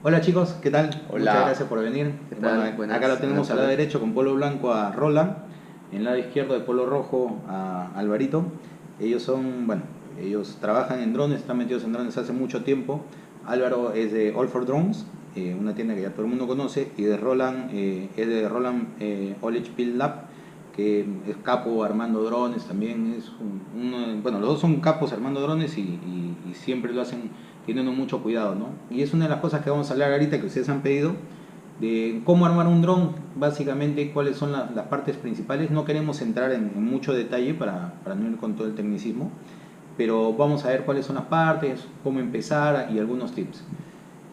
Hola chicos, ¿qué tal? Hola. Muchas gracias por venir. ¿Qué tal? Bueno, Buenas, acá lo tenemos buenas al lado tardes. derecho con polo blanco a Roland, en el lado izquierdo de polo rojo a Alvarito. Ellos son, bueno, ellos trabajan en drones, están metidos en drones hace mucho tiempo. Álvaro es de All for Drones, una tienda que ya todo el mundo conoce, y de Roland es de Roland College Build Lab, que es capo armando drones también. Bueno, los dos son capos armando drones y siempre lo hacen teniendo mucho cuidado, ¿no? Y es una de las cosas que vamos a hablar ahorita que ustedes han pedido, de cómo armar un dron, básicamente cuáles son las partes principales. No queremos entrar en mucho detalle para no ir con todo el tecnicismo, pero vamos a ver cuáles son las partes, cómo empezar y algunos tips.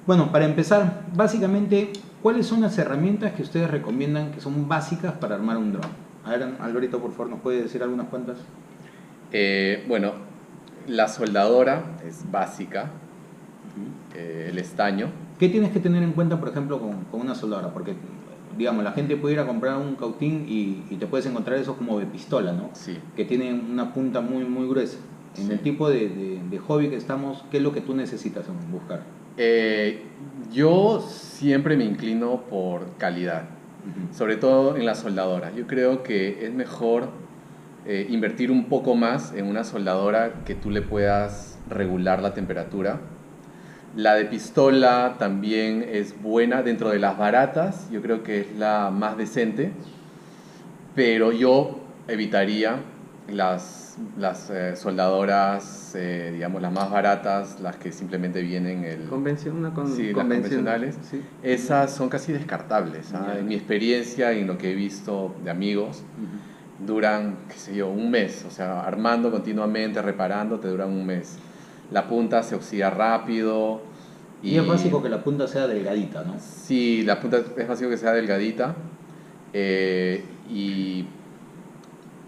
Bueno, para empezar, básicamente, ¿cuáles son las herramientas que ustedes recomiendan que son básicas para armar un dron? A ver, Alberto, por favor, ¿nos puede decir algunas cuantas? Bueno, la soldadora es básica, el estaño. ¿Qué tienes que tener en cuenta, por ejemplo, con una soldadora? Porque, digamos, la gente puede ir a comprar un cautín y te puedes encontrar eso como de pistola, ¿no? Sí, Que tiene una punta muy, muy gruesa. En sí. el tipo de hobby que estamos, ¿qué es lo que tú necesitas buscar? Eh, yo siempre me inclino por calidad, Ujú. sobre todo en la soldadora. Yo creo que es mejor invertir un poco más en una soldadora que tú le puedas regular la temperatura. La de pistola también es buena dentro de las baratas, yo creo que es la más decente, pero yo evitaría las soldadoras, digamos, las más baratas, las que simplemente vienen sí, las convencionales. Sí. Esas son casi descartables, ¿ah? Ya. En mi experiencia y en lo que he visto de amigos, Ujú. duran, qué sé yo, un mes, o sea, armando continuamente, reparando, te duran un mes. La punta se oxida rápido Y es y básico que la punta sea delgadita, ¿no? sí, la punta es básico que sea delgadita, y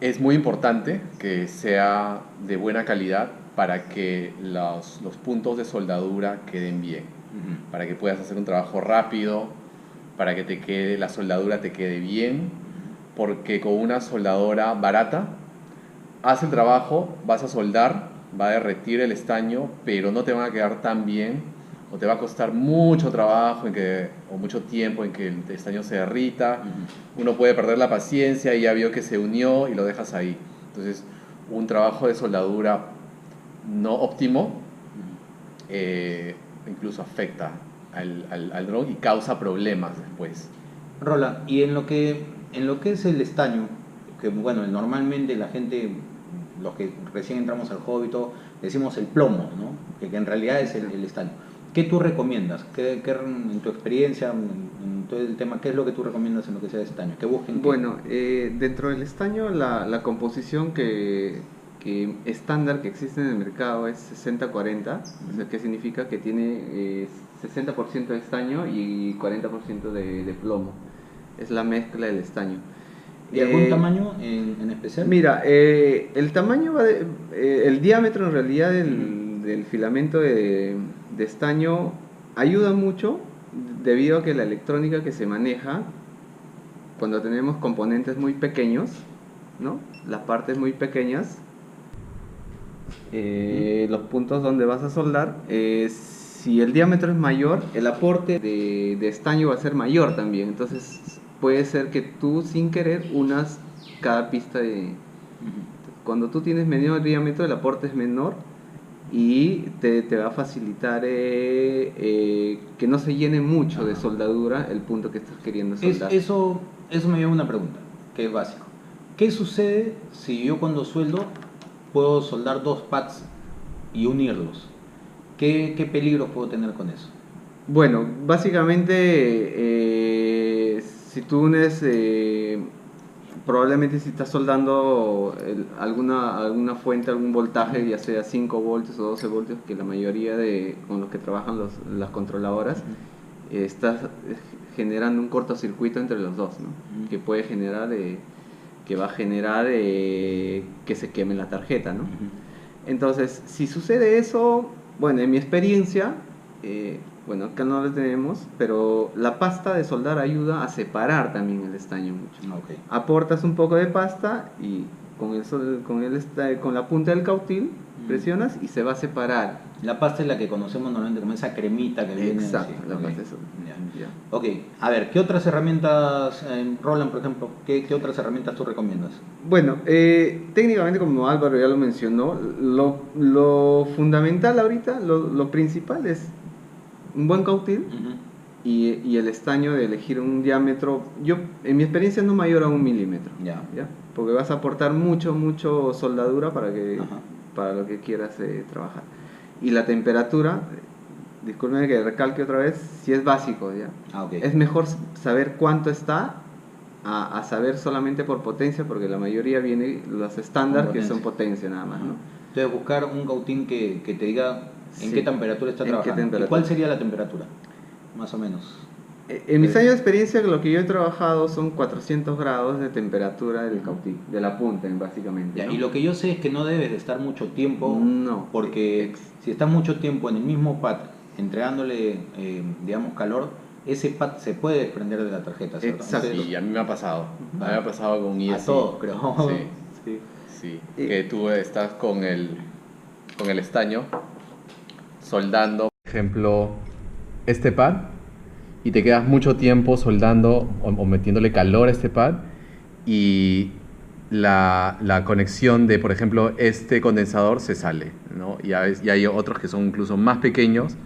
es muy importante que sea de buena calidad para que los puntos de soldadura queden bien, Ujú. para que puedas hacer un trabajo rápido, para que la soldadura te quede bien, porque con una soldadora barata, haz el trabajo, vas a soldar, va a derretir el estaño, pero no te van a quedar tan bien, o te va a costar mucho trabajo o mucho tiempo en que el estaño se derrita. Ujú. Uno puede perder la paciencia y ya vio que se unió y lo dejas ahí. Entonces, un trabajo de soldadura no óptimo incluso afecta al dron y causa problemas después. Roland, y en lo que es el estaño, que bueno, normalmente la gente, los que recién entramos al hobby, y todo, decimos el plomo, ¿no? Que en realidad es el estaño. ¿Qué tú recomiendas? En tu experiencia, en todo el tema, qué es lo que tú recomiendas en lo que sea de estaño? ¿Qué busquen qué? Bueno, dentro del estaño la composición que estándar que existe en el mercado es 60-40, o sea, que significa que tiene 60% de estaño y 40% de plomo. Es la mezcla del estaño. ¿Y algún Eh, tamaño en especial? Mira, el tamaño el diámetro en realidad Ujú. del filamento de estaño ayuda mucho debido a que la electrónica que se maneja cuando tenemos componentes muy pequeños, ¿no? Las partes muy pequeñas, los puntos donde vas a soldar, si el diámetro es mayor, el aporte de estaño va a ser mayor también. Entonces puede ser que tú sin querer unas cada pista de... Ujú. Cuando tú tienes menor diámetro, el aporte es menor y te va a facilitar que no se llene mucho de Ajá. soldadura el punto que estás queriendo soldar. Eso me lleva a una pregunta, que es básico. ¿Qué sucede si yo cuando sueldo puedo soldar dos pads y unirlos? ¿Qué peligros puedo tener con eso? Bueno, básicamente, si tú unes, probablemente si estás soldando alguna fuente, algún voltaje, ya sea 5 voltios o 12 voltios, que la mayoría con los que trabajan las controladoras, estás generando un cortocircuito entre los dos, ¿no? Ujú. Que puede generar, que va a generar que se queme la tarjeta, ¿no? Ujú. Entonces, si sucede eso, bueno, en mi experiencia, eh, bueno, acá no lo tenemos, pero la pasta de soldar ayuda a separar también el estaño mucho. Ok. Aportas un poco de pasta y con la punta del cautil, presionas y se va a separar. La pasta es la que conocemos normalmente como esa cremita que viene. Exacto, sí, la ok. pasta es Ya. Ok, a ver, ¿qué otras herramientas, Roland, por ejemplo, qué otras herramientas tú recomiendas? Bueno, técnicamente, como Álvaro ya lo mencionó, lo fundamental ahorita, lo principal es un buen cautil Ujú. y el estaño de elegir un diámetro, yo en mi experiencia no mayor a 1 milímetro, Ya. porque vas a aportar mucho soldadura Ajá. para lo que quieras trabajar. Y la temperatura, discúlpeme que recalque otra vez, si es básico, ¿ya? Ah, ok. Es mejor saber cuánto está a saber solamente por potencia, porque la mayoría viene los estándar que son potencia nada más, ¿no? Entonces buscar un cautín que te diga en Sí. qué temperatura está ¿En qué trabajando. temperatura? ¿Y cuál sería la temperatura? Más o menos. En mis años de experiencia, lo que yo he trabajado son 400 grados de temperatura del cautín, de la punta, básicamente. Ya, ¿no? y lo que yo sé es que no debes de estar mucho tiempo, No. porque si estás mucho tiempo en el mismo pad, entregándole, digamos, calor, ese pad se puede desprender de la tarjeta, ¿cierto? Exacto. Entonces, Y a mí me ha pasado. A mí me ha pasado con a ESI. todos, creo. Sí. Sí. Sí, Y- que tú estás con el estaño soldando, por ejemplo, este pad y te quedas mucho tiempo soldando o metiéndole calor a este pad y la conexión de, por ejemplo, este condensador se sale, ¿no? Y hay otros que son incluso más pequeños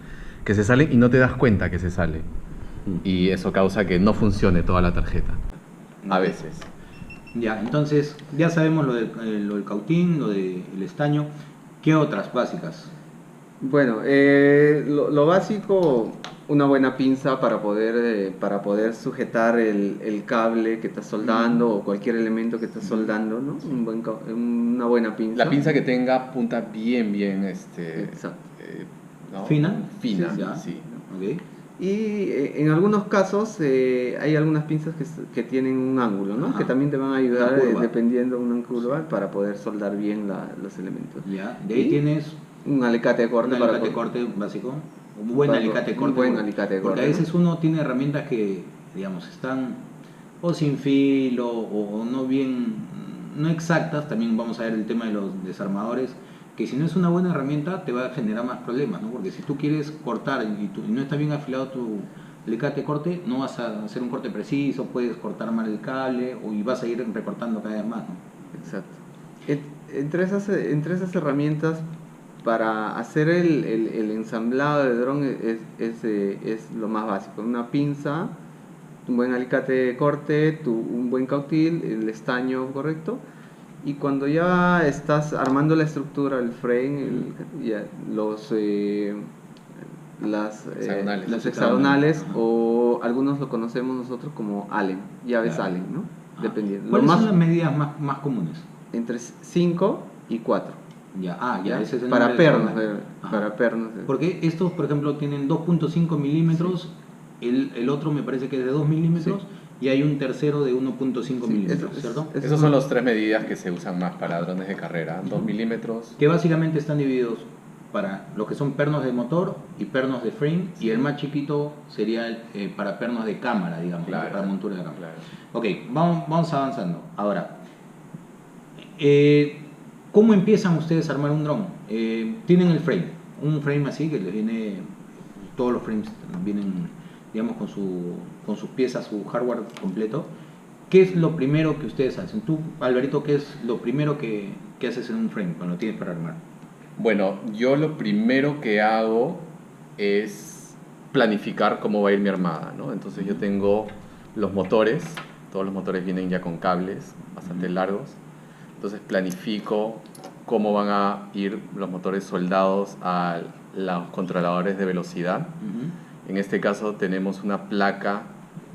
que se salen y no te das cuenta que se sale. Y eso causa que no funcione toda la tarjeta. A veces. Ya, entonces ya sabemos lo del cautín, lo del estaño. ¿Qué otras básicas? Bueno, lo básico, una buena pinza para poder sujetar el cable que estás soldando o cualquier elemento que estás soldando, ¿no? Una buena pinza. La pinza que tenga punta bien, Exacto. ¿no? ¿Fina? Fina, Sí, ya. sí. Ok. Y en algunos casos hay algunas pinzas que tienen un ángulo, ¿no? Ajá. Que también te van a ayudar Una curva. dependiendo de una curva para poder soldar bien los elementos. Ya, de ahí Y tienes un alicate de corte un para alicate corte básico, un buen para- alicate un corte. buen alicate de porque corte, a veces uno tiene herramientas que, digamos, están o sin filo o no bien, no exactas. También vamos a ver el tema de los desarmadores, que si no es una buena herramienta te va a generar más problemas, ¿no? Porque si tú quieres cortar y no está bien afilado tu alicate corte, no vas a hacer un corte preciso, puedes cortar mal el cable y vas a ir recortando cada vez más, ¿no? Exacto. Entre esas herramientas para hacer el ensamblado de dron es lo más básico. Una pinza, un buen alicate de corte, un buen cautil, el estaño correcto. Y cuando ya estás armando la estructura, el frame, Hexagonales. los hexagonales, o algunos lo conocemos nosotros como Allen, llaves Claro. Allen, ¿no? Dependiendo. ¿Cuáles son las medidas más comunes? Entre 5 y 4. Ya, ese es el para nombre del pernos, programa. Ajá. para pernos. Porque estos, por ejemplo, tienen 2.5 milímetros, el otro me parece que es de 2 milímetros, y hay un tercero de 1.5 milímetros, ¿cierto? Esas son las tres medidas que se usan más para drones de carrera. 2 milímetros. Que básicamente están divididos para lo que son pernos de motor y pernos de frame, y el más chiquito sería para pernos de cámara, digamos, Claro. para montura de cámara. Claro. Ok, vamos avanzando. Ahora, ¿cómo empiezan ustedes a armar un dron? Tienen el frame, un frame así que les viene, todos los frames vienen, digamos, con sus piezas, su hardware completo. ¿Qué es lo primero que ustedes hacen? Tú, Alvarito, ¿qué es lo primero que haces en un frame cuando lo tienes para armar? Bueno, yo lo primero que hago es planificar cómo va a ir mi armada, ¿no? Entonces yo tengo los motores, todos los motores vienen ya con cables bastante largos, entonces planifico cómo van a ir los motores soldados a los controladores de velocidad. En este caso tenemos una placa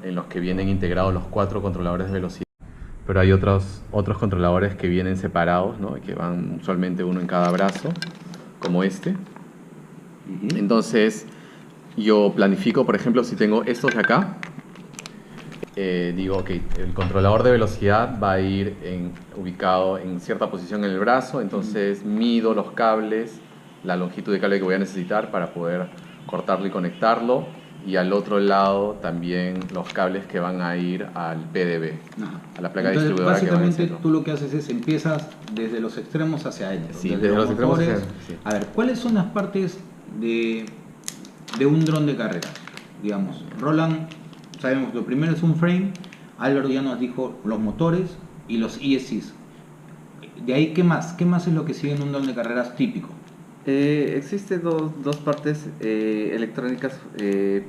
en los que vienen integrados los 4 controladores de velocidad, pero hay otros controladores que vienen separados, ¿no? Que van usualmente uno en cada brazo, como este. Entonces yo planifico, por ejemplo, si tengo estos de acá, digo, ok, el controlador de velocidad va a ir ubicado en cierta posición en el brazo, entonces mido los cables, la longitud de cable que voy a necesitar para poder cortarlo y conectarlo, y al otro lado también los cables que van a ir al PDB, Ajá. a la placa Entonces, distribuidora que va en el básicamente centro. tú lo que haces es empiezas desde los extremos hacia adentro. Sí, desde los extremos hacia adentro, sí. A ver, ¿cuáles son las partes de un dron de carrera? Digamos, Roland, sabemos que lo primero es un frame, Álvaro ya nos dijo los motores y los ESCs. De ahí, ¿qué más? ¿Qué más es lo que sigue en un dron de carreras típico? Existe dos partes electrónicas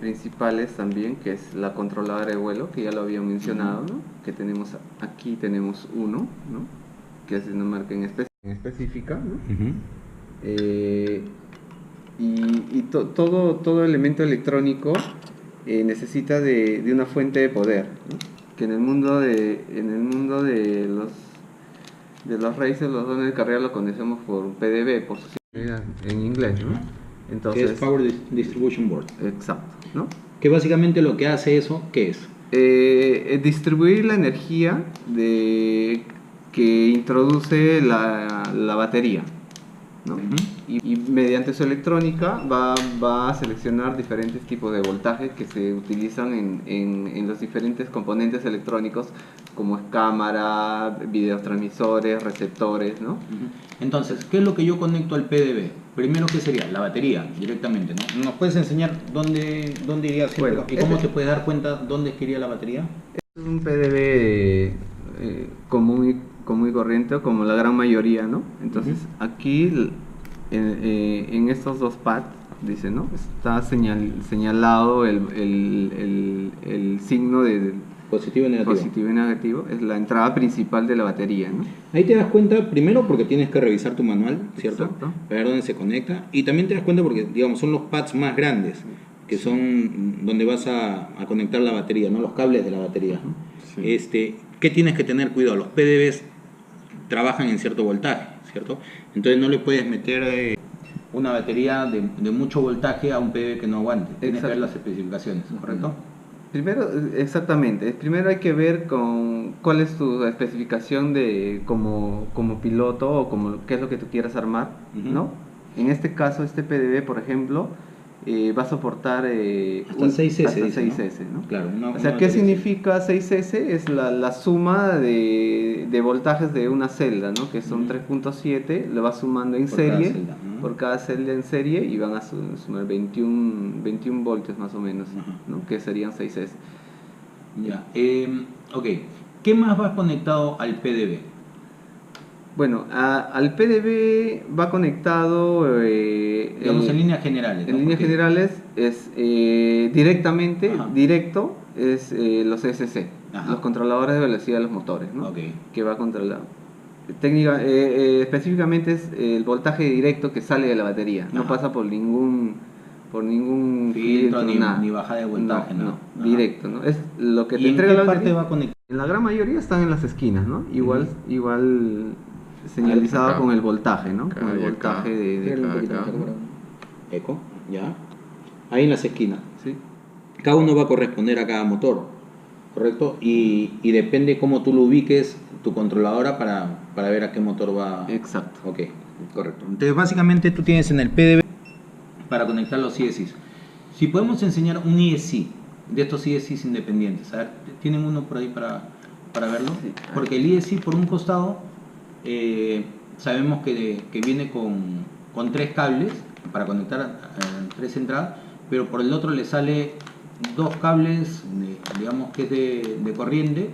principales también, que es la controladora de vuelo, que ya lo había mencionado, ¿no? Que tenemos aquí tenemos uno, ¿no? Que es una marca en específica, ¿no? Todo elemento electrónico necesita de una fuente de poder, ¿no? Que en el mundo de los racers, los drones de carrera lo conocemos por PDB, por su sigla en inglés, ¿no? Entonces, Que es Power Distribution Board. exacto, ¿no? Que básicamente lo que hace eso, ¿qué es? Distribuir la energía que introduce la batería, ¿no? Y mediante su electrónica va a seleccionar diferentes tipos de voltajes que se utilizan en los diferentes componentes electrónicos, como es cámara, videotransmisores, receptores, ¿no? Entonces, ¿qué es lo que yo conecto al PDB? Primero, ¿qué sería? La batería, directamente, ¿no? ¿Nos puedes enseñar dónde iría? Bueno, ¿Y cómo te puedes dar cuenta dónde es que iría la batería? Es un PDB común y corriente, como la gran mayoría, ¿no? Entonces, aquí en estos dos pads, dice, ¿no? Está señalado el signo de Positivo y negativo. positivo y negativo, es la entrada principal de la batería, ¿no? Ahí te das cuenta, primero porque tienes que revisar tu manual, ¿cierto? Exacto. Para ver dónde se conecta. Y también te das cuenta porque, digamos, son los pads más grandes, que son donde vas a conectar la batería, ¿no? Los cables de la batería. Sí. ¿Qué tienes que tener cuidado? Los PDBs trabajan en cierto voltaje, ¿cierto? Entonces no le puedes meter una batería de mucho voltaje a un PDB que no aguante. Tienes que ver las especificaciones, ¿correcto? Primero, exactamente. Primero hay que ver cuál es tu especificación de como piloto o qué es lo que tú quieras armar, ¿no? En este caso, este PDB, por ejemplo, va a soportar hasta 6S. hasta Dice, 6S, ¿no? Claro. O sea, ¿qué significa 6S? Es la suma de voltajes de una celda, ¿no? Que son 3.7, lo va sumando en Por serie, cada celda, ¿no? por cada celda en serie, y van a sumar 21 voltios más o menos, ¿no? Que serían 6S. Ya. Ok. ¿Qué más va conectado al PDB? Bueno, al PDB va conectado... Digamos en líneas generales. En líneas generales es directamente, Ajá. directo, es los ESC, Ajá. los controladores de velocidad de los motores, ¿no? Ok. Que va a controlar. Específicamente es el voltaje directo que sale de la batería, no Ajá. pasa por ningún Filtro, nada. ni bajada de voltaje, no, ¿no? Ajá. directo, ¿no? Es lo que te ¿Y en entrega qué la parte batería. va a conectar? En la gran mayoría están en las esquinas, ¿no? Igual señalizado Acá. con el voltaje, ¿no? Acá Con el y acá. voltaje de Acá, acá. Eco, ya. Ahí en las esquinas. ¿sí? Cada uno va a corresponder a cada motor, ¿correcto? Y depende cómo tú lo ubiques, tu controladora, para ver a qué motor va. Exacto. Ok, correcto. Entonces, básicamente tú tienes en el PDB para conectar los ESCs. Si podemos enseñar un ESC, de estos ESCs independientes, a ver, ¿tienen uno por ahí para verlo? Sí. Porque el ESC por un costado sabemos que viene con 3 cables para conectar a 3 entradas, pero por el otro le sale 2 cables, digamos que es de corriente,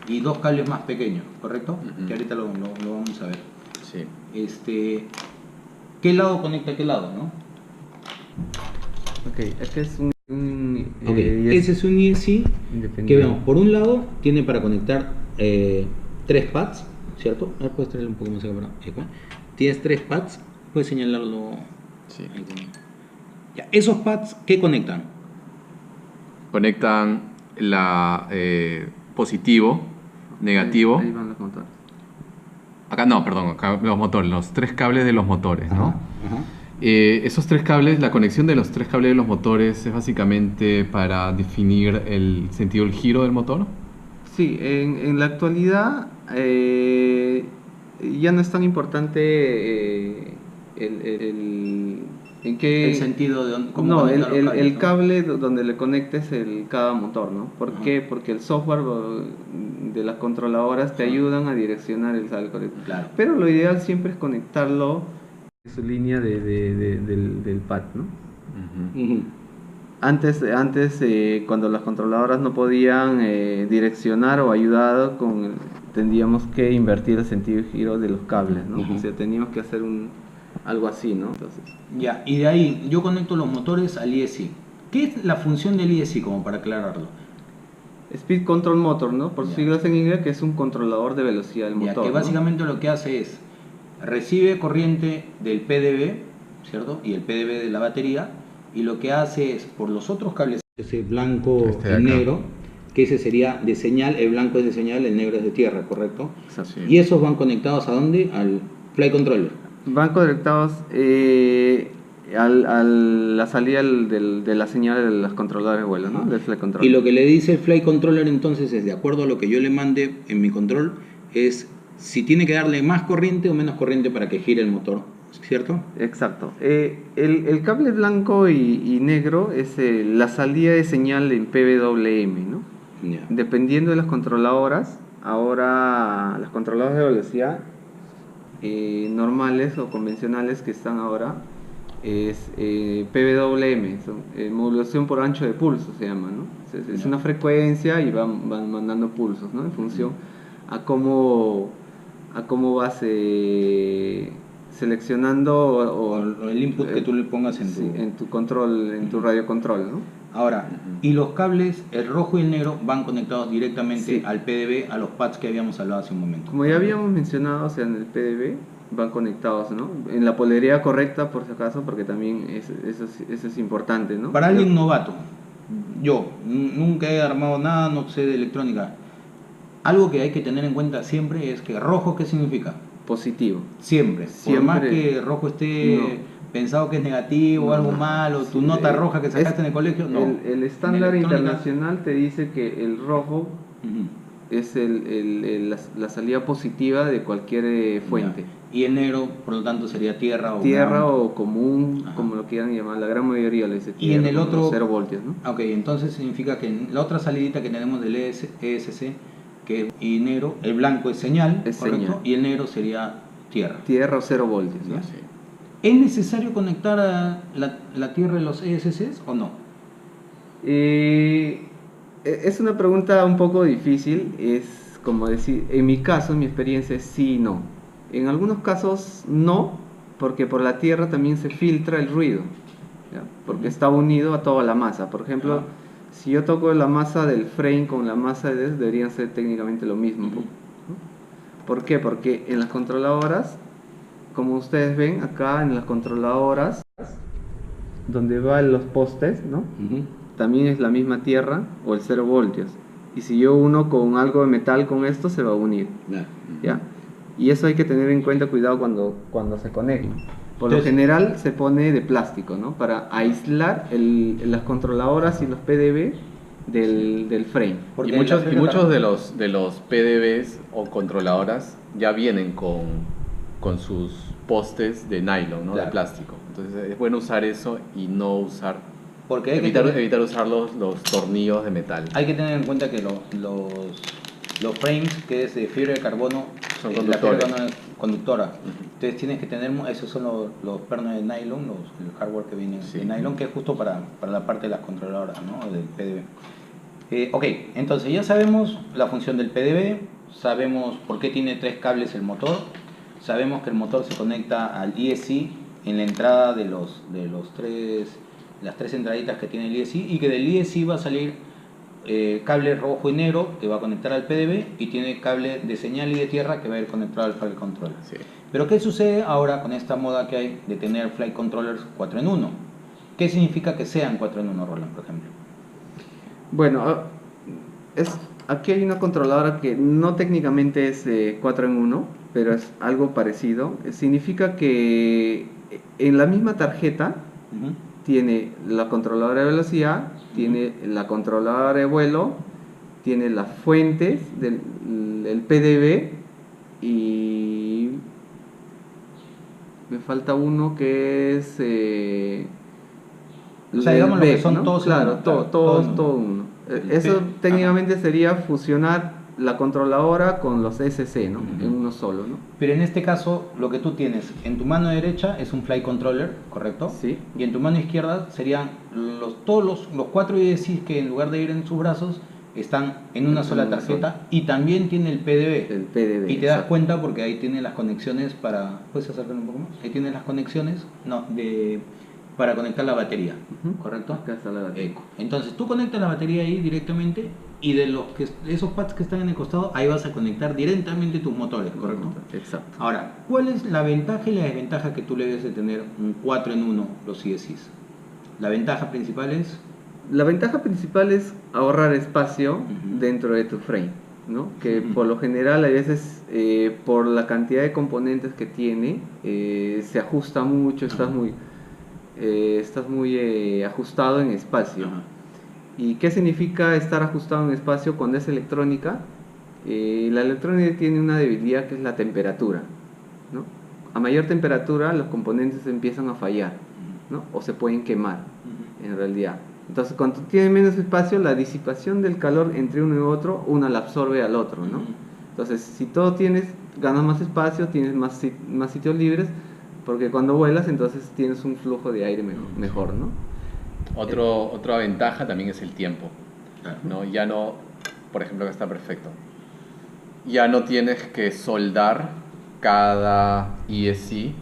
y 2 cables más pequeños, ¿correcto? Ujú. Que ahorita lo vamos a ver. Sí. ¿Qué lado conecta a qué lado, no? Ok, este es Ok, ese es un ESC que independiente. vemos, por un lado tiene para conectar 3 pads, ¿cierto? A ver, puedes traerle un poco más acá. Tienes 3 pads, puedes señalarlo. Sí. Ahí también. Ya, esos pads, ¿qué conectan? Conectan positivo, negativo. Ahí van los motores. Acá no, perdón, acá los motores, los 3 cables de los motores, ¿no? Ajá. Esos 3 cables, la conexión de los 3 cables de los motores es básicamente para definir el sentido del giro del motor. Sí, en la actualidad ya no es tan importante ¿En qué? El sentido de cómo No, conectar los cables, el ¿no? cable donde le conectes cada motor, ¿no? ¿Por Ajá. qué? Porque el software de las controladoras te Ajá. ayudan a direccionar el cable correcto. Claro. Pero lo ideal siempre es conectarlo en su línea del pad, ¿no? Ujú. Antes cuando las controladoras no podían direccionar o ayudar tendríamos que invertir el sentido de giro de los cables, ¿no? Ujú. O sea, teníamos que hacer algo así, ¿no? Entonces, Ya, y de ahí yo conecto los motores al ISI. ¿Qué es la función del ISI, como para aclararlo? Speed Control Motor, ¿no? Por sus Ya. siglas en inglés, que es un controlador de velocidad del Ya, motor, que ¿no? básicamente lo que hace es recibe corriente del PDB, ¿cierto? Y el PDB de la batería, y lo que hace es por los otros cables, ese blanco Este de y acá. negro, que ese sería de señal, el blanco es de señal, el negro es de tierra, ¿correcto? Exacto. Sí. Y esos van conectados ¿a dónde? Al fly controller. Van conectados a la salida de la señal de los controladores de vuelo, ¿no? Ajá. Del flight control. Y lo que le dice el fly controller entonces es, de acuerdo a lo que yo le mande en mi control, es si tiene que darle más corriente o menos corriente para que gire el motor, ¿cierto? Exacto. El cable blanco y negro es la salida de señal en PWM, ¿no? Ya. Dependiendo de las controladoras, ahora las controladoras de velocidad normales o convencionales que están ahora es PWM, modulación por ancho de pulso se llama, ¿no? Es Ya. una frecuencia y van mandando pulsos, ¿no? En función a cómo vas seleccionando O el input que tú le pongas en tu... sí, en tu control, en tu radio control, ¿no? Ahora, y los cables, el rojo y el negro, van conectados directamente Sí. al PDB, a los pads que habíamos hablado hace un momento. Como ya habíamos mencionado, o sea, en el PDB van conectados, ¿no? En la polaridad correcta, por si acaso, porque también eso es importante, ¿no? Para alguien novato, yo nunca he armado nada, no sé de electrónica. Algo que hay que tener en cuenta siempre es que rojo, ¿qué significa? Positivo. Siempre. Por Siempre. más que rojo esté No. pensado que es negativo o algo No. malo, tu Sí, nota roja que sacaste en el colegio, no. El estándar En electrónica- internacional te dice que el rojo Ujú. es la salida positiva de cualquier fuente. Ya. Y el negro, por lo tanto, sería tierra o Tierra ground. o común, Ajá. como lo quieran llamar, la gran mayoría le dice Y tierra, en el como otro... los 0 voltios, ¿no? Ok, entonces significa que en la otra salidita que tenemos del ESC, que y negro, el blanco es señal, Es ¿correcto? señal. Y el negro sería tierra. Tierra o 0 voltios, ¿no? Ya. ¿Es necesario conectar a la tierra en los ESCs o no? Es una pregunta un poco difícil, es como decir, en mi caso, en mi experiencia es sí y no. En algunos casos no, porque por la tierra también se filtra el ruido, ¿ya? Porque está unido a toda la masa. Por ejemplo, Ah. si yo toco la masa del frame con la masa de deberían ser técnicamente lo mismo. Ujú. ¿No? ¿Por qué? Porque en las controladoras, como ustedes ven acá en las controladoras, donde van los postes, ¿no? Ujú. También es la misma tierra o el 0 voltios. Y si yo uno con algo de metal con esto, se va a unir. Ya. ¿Ya? Y eso hay que tener en cuenta, cuidado cuando se conecta. Por lo Entonces- general se pone de plástico, ¿no? Para aislar las controladoras y los PDB del frame. Porque Y muchos, la y muchos fibra- de los PDBs o controladoras ya vienen con sus postes de nylon, ¿no? Claro. De plástico. Entonces es bueno usar eso y no usar... Porque hay que Evitar, tener- evitar usar los tornillos de metal. Hay que tener en cuenta que los frames, que es de fibra de carbono, Son la conductores. fibra de carbono es conductora. Entonces tienes que tener, esos son los pernos de nylon, el hardware que viene Sí. de nylon, que es justo para la parte de las controladoras, ¿no? Del PDB. Ok, entonces ya sabemos la función del PDB, sabemos por qué tiene 3 cables el motor, sabemos que el motor se conecta al ESC en la entrada de las 3 entraditas que tiene el ESC, y que del ESC va a salir cable rojo y negro que va a conectar al PDB, y tiene cable de señal y de tierra que va a ir conectado al flight controller. Sí. Pero ¿qué sucede ahora con esta moda que hay de tener flight controllers 4 en 1? ¿Qué significa que sean 4 en 1, Roland, por ejemplo? Bueno, aquí hay una controladora que no técnicamente es 4 en 1, pero es algo parecido. Significa que en la misma tarjeta Ujú. tiene la controladora de velocidad, tiene la controladora de vuelo, tiene las fuentes del PDB y Me falta uno que es... O sea, digamos lo que BEC, son ¿no? todos en Claro, uno, todo, claro, todo, todo en uno. todo uno. El Eso P- técnicamente sería fusionar la controladora con los SC, ¿no? Ujú. En uno solo, ¿no? Pero en este caso, lo que tú tienes en tu mano derecha es un fly controller, ¿correcto? Sí. Y en tu mano izquierda serían todos los 4 IDCs que en lugar de ir en sus brazos están en una En sola una tarjeta y también tiene el PDB. El PDB. Y te das exacto. cuenta porque ahí tiene las conexiones para... ¿Puedes acercar un poco más? Ahí tiene las conexiones para conectar la batería, Ujú. ¿correcto? Acá está la batería. Entonces tú conectas la batería ahí directamente y de esos pads que están en el costado, ahí vas a conectar directamente tus motores, ¿correcto? Exacto. Ahora, ¿cuál es la ventaja y la desventaja que tú le debes de tener un 4 en 1 los ISIs? La ventaja principal es... La ventaja principal es ahorrar espacio Ujú. dentro de tu frame, ¿no? Que Ujú. por lo general a veces por la cantidad de componentes que tiene se ajusta mucho, estás muy ajustado en espacio. Ajá. ¿Y qué significa estar ajustado en espacio cuando es electrónica? La electrónica tiene una debilidad que es la temperatura, ¿no? A mayor temperatura los componentes empiezan a fallar, ¿no? O se pueden quemar, en realidad. Entonces, cuando tiene menos espacio, la disipación del calor entre uno y otro, una la absorbe al otro, ¿no? Ujú. Entonces, si todo ganas más espacio, tienes más sitios libres, porque cuando vuelas, entonces tienes un flujo de aire mejor, ¿no? Otra ventaja también es el tiempo, Claro. ¿no? Ya no, por ejemplo, que está perfecto. Ya no tienes que soldar cada ESC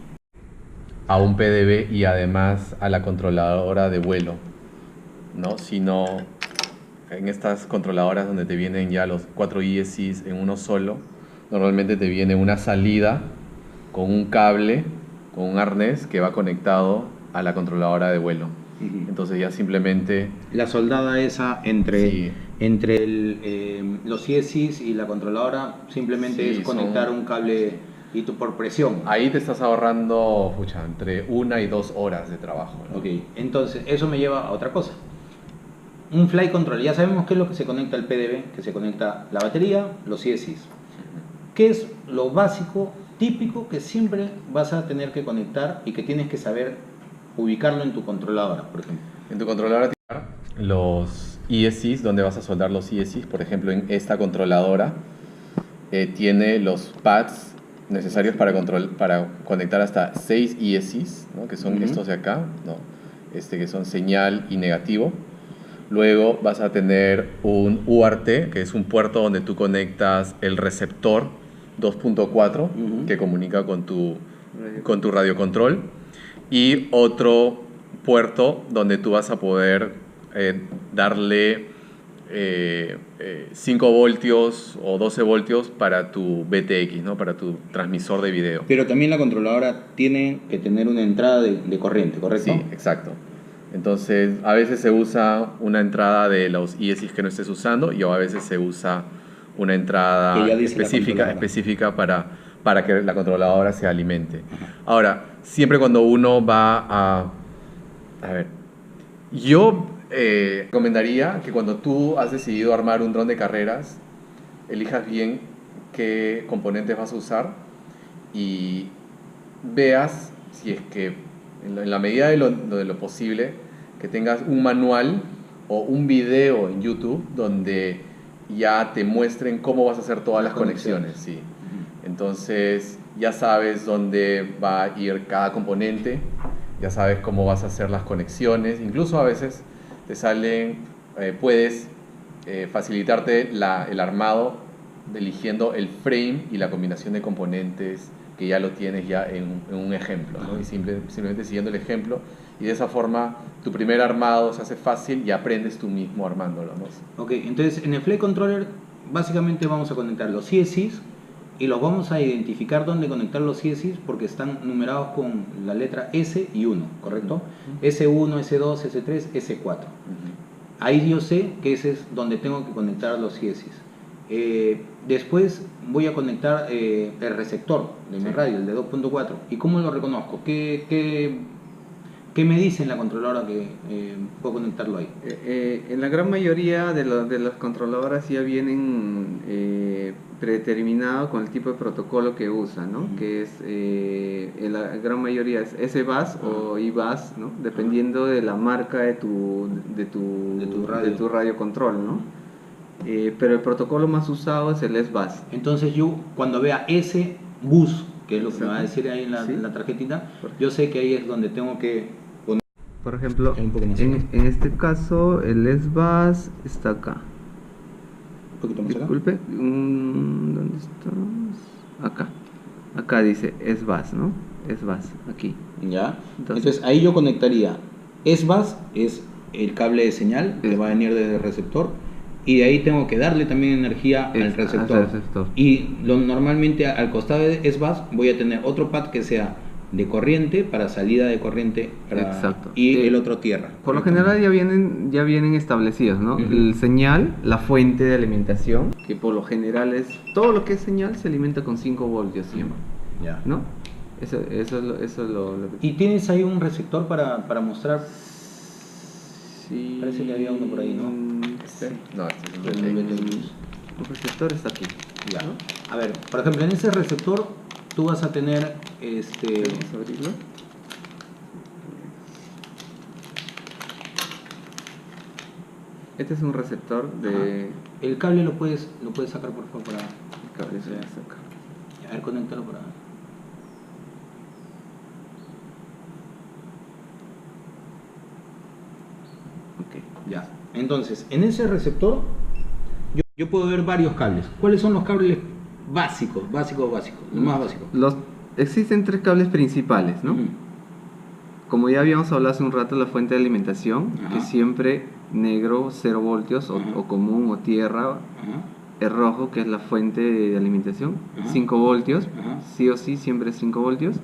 a un PDB y además a la controladora de vuelo, ¿no? Sino en estas controladoras donde te vienen ya los 4 ESCs en uno solo, normalmente te viene una salida con un cable, con un arnés que va conectado a la controladora de vuelo. Ujú. Entonces ya simplemente La soldada esa entre, Sí. los ISIs y la controladora simplemente Sí, es conectar son- un cable y tú por presión. ahí te estás ahorrando entre 1 y 2 horas de trabajo, ¿no? Ok, entonces eso me lleva a otra cosa. Un fly control, ya sabemos qué es lo que se conecta al PDB, que se conecta la batería, los ISIs. ¿Qué es lo básico, típico que siempre vas a tener que conectar y que tienes que saber ubicarlo en tu controladora, por ejemplo? En tu controladora tienes los ESCs, donde vas a soldar los ESCs. Por ejemplo, en esta controladora tiene los pads necesarios para conectar hasta 6 ESCs, ¿no? Que son Ujú. estos de acá, ¿no? Que son señal y negativo. Luego vas a tener un UART, que es un puerto donde tú conectas el receptor 2.4, Ujú. que comunica con tu radiocontrol, y otro puerto donde tú vas a poder darle 5 voltios o 12 voltios para tu BTX, ¿no? Para tu transmisor de video. Pero también la controladora tiene que tener una entrada de corriente, ¿correcto? Sí, exacto. Entonces, a veces se usa una entrada de los ISIs que no estés usando y a veces se usa una entrada Que ya dice la controladora. específica para que la controladora se alimente. Ahora, siempre cuando uno va a ver, yo recomendaría que cuando tú has decidido armar un dron de carreras, elijas bien qué componentes vas a usar y veas si es que en la medida de lo posible que tengas un manual o un video en YouTube donde ya te muestren cómo vas a hacer todas las conexiones. Sí. Entonces ya sabes dónde va a ir cada componente, ya sabes cómo vas a hacer las conexiones, incluso a veces te salen, puedes facilitarte el armado eligiendo el frame y la combinación de componentes que ya lo tienes ya en un ejemplo, ¿no? Y simplemente siguiendo el ejemplo, y de esa forma tu primer armado se hace fácil y aprendes tú mismo armándolo, ¿no? Ok, entonces en el Flight Controller básicamente vamos a conectar los CSIs y los vamos a identificar dónde conectar los CSIs porque están numerados con la letra S y 1, ¿correcto? S1, S2, S3, S4. Ahí yo sé que ese es donde tengo que conectar los CSIs. Después voy a conectar el receptor de mi radio, el de 2.4. ¿Y cómo lo reconozco? ¿Qué ¿Qué me dice en la controladora que puedo conectarlo ahí? En la gran mayoría de las controladoras ya vienen predeterminados con el tipo de protocolo que usan, ¿no? Que es, en la gran mayoría es S-Bus o I-Bus, ¿no? Dependiendo de la marca de tu radio control, ¿no? Pero el protocolo más usado es el S-Bus. Entonces yo cuando vea ese bus, que es lo que me va a decir ahí en la, Sí. en la tarjetita, yo sé que ahí es donde tengo que poner Por ejemplo, un poco más en este caso el S-Bus está acá. un poquito más acá. Disculpe, ¿dónde estás? Acá. Acá dice S-Bus, ¿no? S-Bus, aquí. Ya. Entonces- Entonces ahí yo conectaría S-Bus, es el cable de señal que va a venir desde el receptor, y de ahí tengo que darle también energía al receptor. Al receptor. Y normalmente al costado de S-Bus voy a tener otro pad que sea de corriente para salida de corriente Exacto. y el otro tierra. Por lo general ya vienen establecidos, ¿no? Ujú. El señal, la fuente de alimentación, que por lo general es, todo lo que es señal se alimenta con 5 voltios siempre, Ya. ¿no? Eso es lo que... ¿Y tienes ahí un receptor para mostrar? Sí. Parece que había uno por ahí, ¿no? Sí. No, este es un El relay. nivel de luz. El receptor está aquí. Ya. ¿no? A ver, por ejemplo, en ese receptor tú vas a tener Vamos a abrirlo. Este es un receptor de... el cable lo puedes sacar por favor para Cable, se saca. a ver, conéctalo para. Ok. Ya. Entonces, en ese receptor yo puedo ver varios cables. ¿Cuáles son los cables básicos, los más básicos? Existen 3 cables principales, ¿no? Ujú. Como ya habíamos hablado hace un rato, la fuente de alimentación, Ajá. que siempre negro, 0 voltios, Ajá. o común, o tierra, Ajá. el rojo, que es la fuente de alimentación, Ajá. 5 voltios, Ajá. sí o sí, siempre 5 voltios,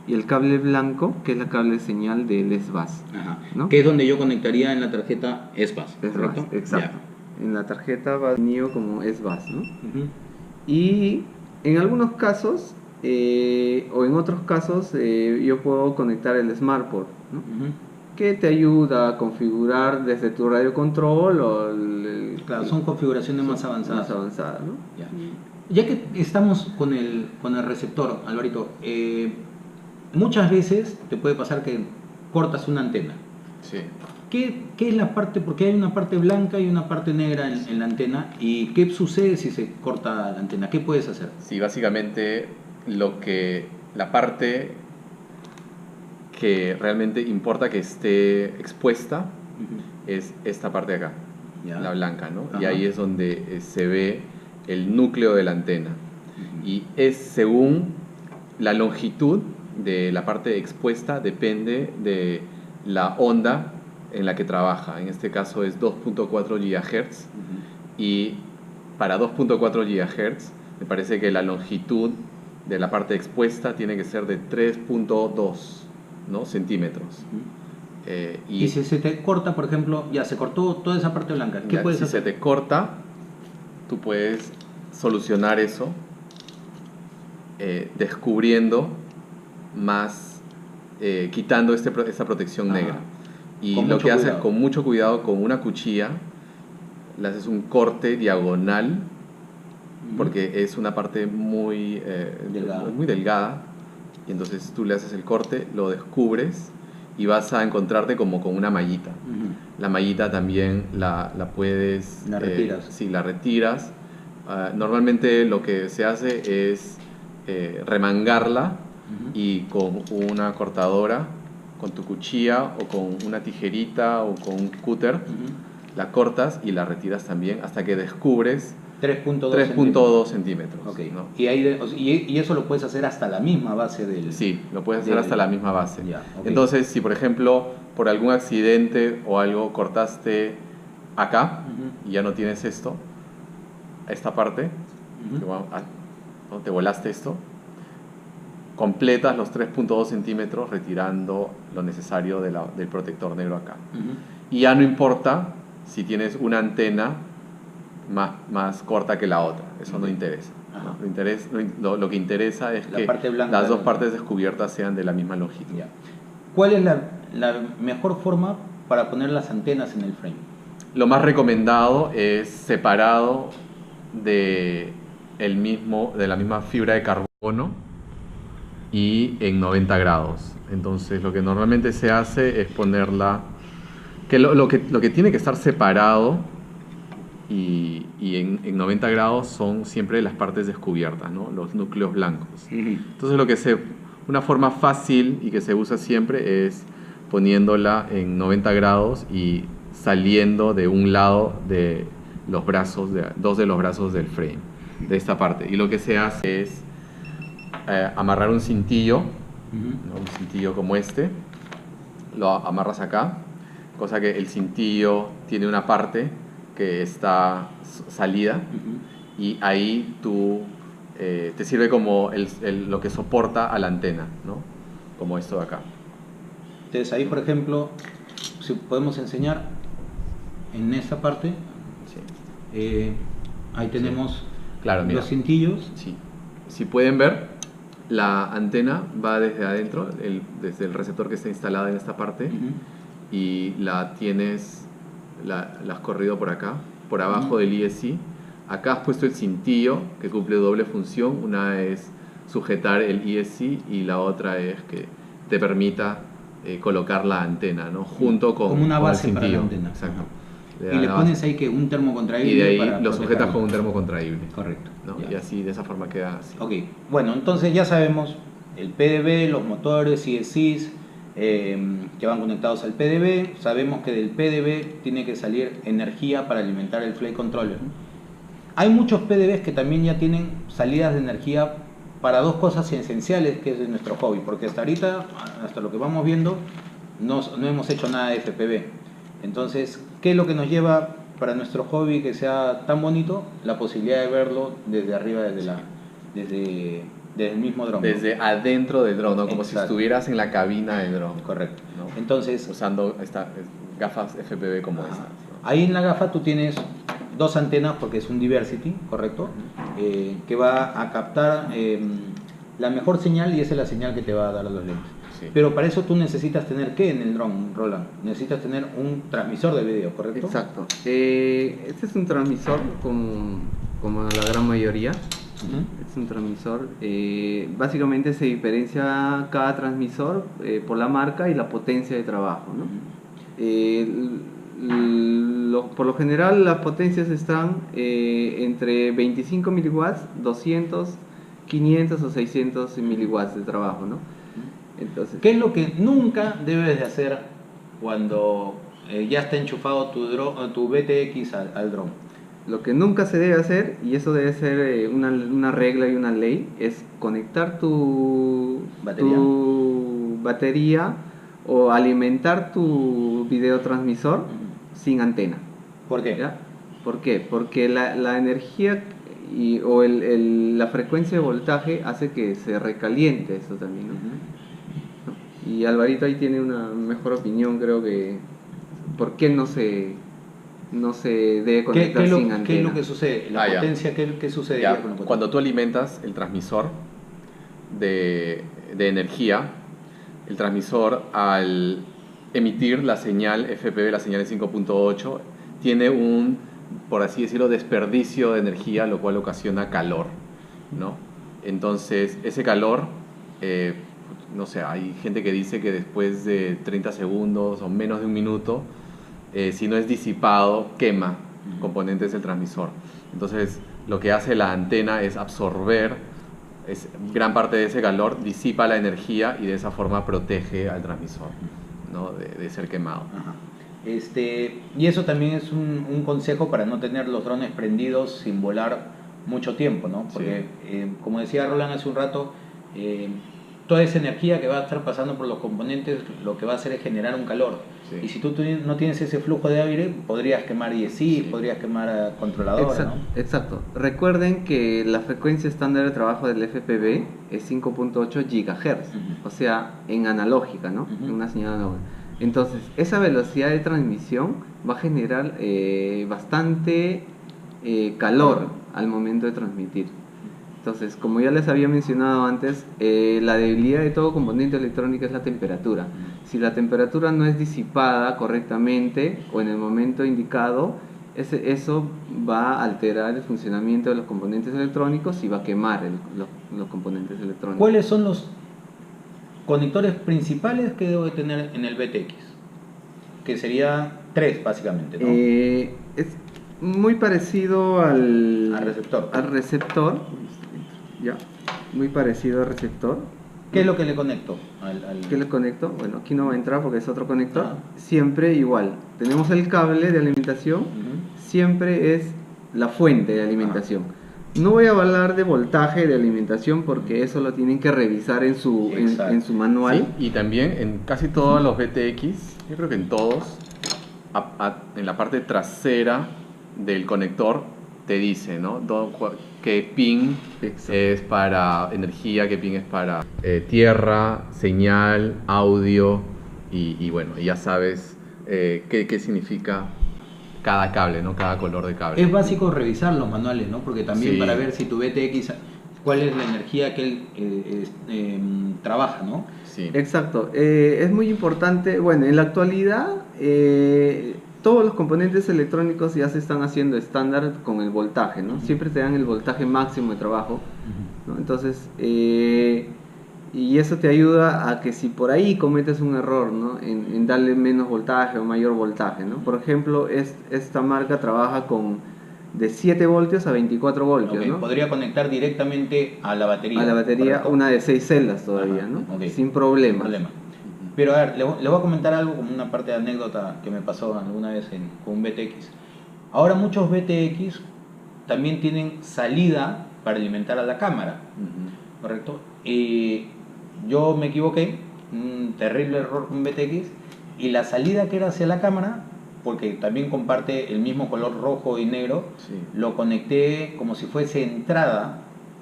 y el cable blanco, que es la cable de señal del S-Bus. Ajá. ¿No? Que es donde yo conectaría en la tarjeta S-Bus, ¿correcto? S-Bus, exacto. En la tarjeta va venido como S-Bus, ¿no? Ya. Ujú. Y en algunos casos, o en otros casos, yo puedo conectar el SmartPort, ¿no? Ujú. Que te ayuda a configurar desde tu radio control o Claro, son configuraciones más avanzadas. Más avanzadas, ¿no? Ya. Ya que estamos con el receptor, Alvarito, muchas veces te puede pasar que cortas una antena. Sí. ¿Qué es la parte? Porque hay una parte blanca y una parte negra en la antena. ¿Y qué sucede si se corta la antena? ¿Qué puedes hacer? Sí, básicamente la parte que realmente importa que esté expuesta es esta parte de acá, Ya. la blanca, ¿no? Y Ajá. ahí es donde se ve el núcleo de la antena. Y es según la longitud de la parte expuesta, depende de la onda en la que trabaja. En este caso es 2.4 GHz. Ujú. Y para 2.4 GHz me parece que la longitud de la parte expuesta tiene que ser de 3.2, ¿no? centímetros. Ujú. Y si se te corta, por ejemplo, ya se cortó toda esa parte blanca, ¿qué Ya, puedes si hacer? se te corta, tú puedes solucionar eso descubriendo más, quitando esta protección Ajá. negra. Y Con lo mucho que haces cuidado. con mucho cuidado, con una cuchilla, le haces un corte diagonal, Ujú. porque es una parte muy, Delgada. muy delgada, y entonces tú le haces el corte, lo descubres y vas a encontrarte como con una mallita. Ujú. La mallita también la puedes... La retiras. Sí, la retiras. Normalmente lo que se hace es remangarla Ujú. y con una cortadora, con tu cuchilla o con una tijerita o con un cúter, Ujú. la cortas y la retiras también hasta que descubres 3.2 3.2 centímetros. Ok. ¿no? Y eso lo puedes hacer hasta la misma base del... Sí, lo puedes hacer de- hasta la misma base. Ya, ok. Entonces, si por ejemplo por algún accidente o algo cortaste acá Ujú. y ya no tienes esta parte, Ujú. que ¿no? Te volaste esto, completas los 3.2 centímetros retirando lo necesario del protector negro acá. Ujú. Y ya no importa si tienes una antena más corta que la otra, eso no interesa. Ajá. Lo que interesa es La que parte blanca las de dos la- partes descubiertas sean de la misma longitud. Ya. ¿Cuál es la mejor forma para poner las antenas en el frame? Lo más recomendado es separado de la misma fibra de carbono y en 90 grados. Entonces lo que normalmente se hace es ponerla, que lo que tiene que estar separado y en 90 grados son siempre las partes descubiertas, ¿no? Los núcleos blancos. Entonces una forma fácil y que se usa siempre es poniéndola en 90 grados y saliendo de un lado de los brazos, dos de los brazos del frame, de esta parte. Y lo que se hace es amarrar un cintillo, ¿no? Un cintillo como este, lo amarras acá, cosa que el cintillo tiene una parte que está salida y ahí te sirve como lo que soporta a la antena, ¿no? Como esto de acá. Entonces ahí, por ejemplo, si podemos enseñar en esta parte, Sí. Ahí tenemos Claro, mira. los cintillos. Sí. Si pueden ver, la antena va desde adentro, desde el receptor que está instalado en esta parte, y la has corrido por acá, por abajo del ESC. Acá has puesto el cintillo que cumple doble función. Una es sujetar el ESC y la otra es que te permita colocar la antena, ¿no? Junto con, como una base con el para la cintillo. antena. Exacto. Y le pones ahí que un termo contraíble. Y de ahí para lo sujetas protegerlo. con un termo contraíble. Correcto. ¿No? Ya. Y así, de esa forma queda así. Ok, bueno, entonces ya sabemos el PDB, los motores, ESCs que van conectados al PDB. Sabemos que del PDB tiene que salir energía para alimentar el Flight Controller. Hay muchos PDBs que también ya tienen salidas de energía para dos cosas esenciales que es de nuestro hobby, porque hasta ahorita, hasta lo que vamos viendo, no hemos hecho nada de FPV. Entonces, ¿qué es lo que nos lleva para nuestro hobby que sea tan bonito? La posibilidad de verlo desde arriba, desde el mismo dron. Desde adentro del dron, ¿no? Como si Exacto. estuvieras en la cabina del dron. Correcto. ¿No? Entonces, Usando gafas FPV como estas, ¿no? ahí en la gafa tú tienes dos antenas, porque es un Diversity, ¿correcto? Que va a captar la mejor señal, y esa es la señal que te va a dar a los lentes. Sí. Pero para eso tú necesitas tener, ¿qué en el dron, Roland? Necesitas tener un transmisor de video, ¿correcto? Exacto. Este es un transmisor como la gran mayoría. Es un transmisor. Básicamente se diferencia cada transmisor por la marca y la potencia de trabajo, ¿no? Por lo general las potencias están entre 25 miliwatts, 200, 500 o 600 miliwatts de trabajo, ¿no? Entonces, ¿Qué es lo que nunca debes de hacer cuando ya está enchufado tu BTX al dron? lo que nunca se debe hacer, y eso debe ser una regla y una ley, es conectar tu batería o alimentar tu videotransmisor sin antena. ¿Por qué? ¿Ya? ¿Por qué? Porque la energía la frecuencia de voltaje hace que se recaliente eso también, ¿no? Y Alvarito ahí tiene una mejor opinión, creo que por qué no se debe conectar sin antena. ¿Qué es lo que sucede? ¿La potencia? ¿Qué sucede Ya, con la potencia? cuando tú alimentas el transmisor de energía, el transmisor al emitir la señal FPV, la señal de 5.8, tiene un, por así decirlo, desperdicio de energía, lo cual ocasiona calor, ¿no? Entonces, ese calor, no sé, hay gente que dice que después de 30 segundos o menos de un minuto, si no es disipado, quema componentes del transmisor. Entonces, lo que hace la antena es absorber gran parte de ese calor, disipa la energía y de esa forma protege al transmisor, ¿no? de ser quemado. Ajá. Y eso también es un consejo para no tener los drones prendidos sin volar mucho tiempo, ¿no? Porque, como decía Roland hace un rato, toda esa energía que va a estar pasando por los componentes lo que va a hacer es generar un calor. Sí. Y si tú no tienes ese flujo de aire, podrías quemar ESC, podrías quemar controladores, ¿no? Exacto. Recuerden que la frecuencia estándar de trabajo del FPV es 5.8 GHz, o sea, en analógica, ¿no? En una señal analógica. Entonces, esa velocidad de transmisión va a generar bastante calor al momento de transmitir. Entonces, como ya les había mencionado antes, la debilidad de todo componente electrónico es la temperatura. Si la temperatura no es disipada correctamente o en el momento indicado, eso va a alterar el funcionamiento de los componentes electrónicos y va a quemar los componentes electrónicos. ¿Cuáles son los conectores principales que debo de tener en el BTX? Que sería 3 básicamente, ¿no? Es muy parecido al receptor. Al receptor. Ya, muy parecido al receptor. ¿Qué es lo que le conecto? ¿Qué le conecto? Bueno, aquí no va a entrar porque es otro conector. Ah. Siempre igual. Tenemos el cable de alimentación. Siempre es la fuente de alimentación. No voy a hablar de voltaje de alimentación porque eso lo tienen que revisar en su manual. Sí, y también en casi todos los BTX, yo creo que en todos, en la parte trasera del conector te dice, ¿no? Qué pin es para energía, qué pin es para tierra, señal, audio y bueno, ya sabes qué significa cada cable, ¿no? Cada color de cable. Es básico revisar los manuales, ¿no? Porque también Sí. para ver si tu BTX, cuál es la energía que él trabaja, ¿no? Sí. Exacto. Es muy importante. Bueno, en la actualidad todos los componentes electrónicos ya se están haciendo estándar con el voltaje, ¿no? Siempre te dan el voltaje máximo de trabajo, ¿no? Entonces, y eso te ayuda a que si por ahí cometes un error, ¿no? en darle menos voltaje o mayor voltaje, ¿no? Por ejemplo, esta marca trabaja de 7 voltios a 24 voltios, Okay. ¿no? Podría conectar directamente a la batería. A la batería, ¿correcto? una de 6 celdas todavía, Ajá, ¿no? okay. Sin problemas. Sin problema. Pero a ver, le voy a comentar algo como una parte de anécdota que me pasó alguna vez con un BTX. Ahora muchos BTX también tienen salida para alimentar a la cámara, ¿correcto? Yo me equivoqué, un terrible error con BTX, y la salida que era hacia la cámara, porque también comparte el mismo color rojo y negro, Sí. lo conecté como si fuese entrada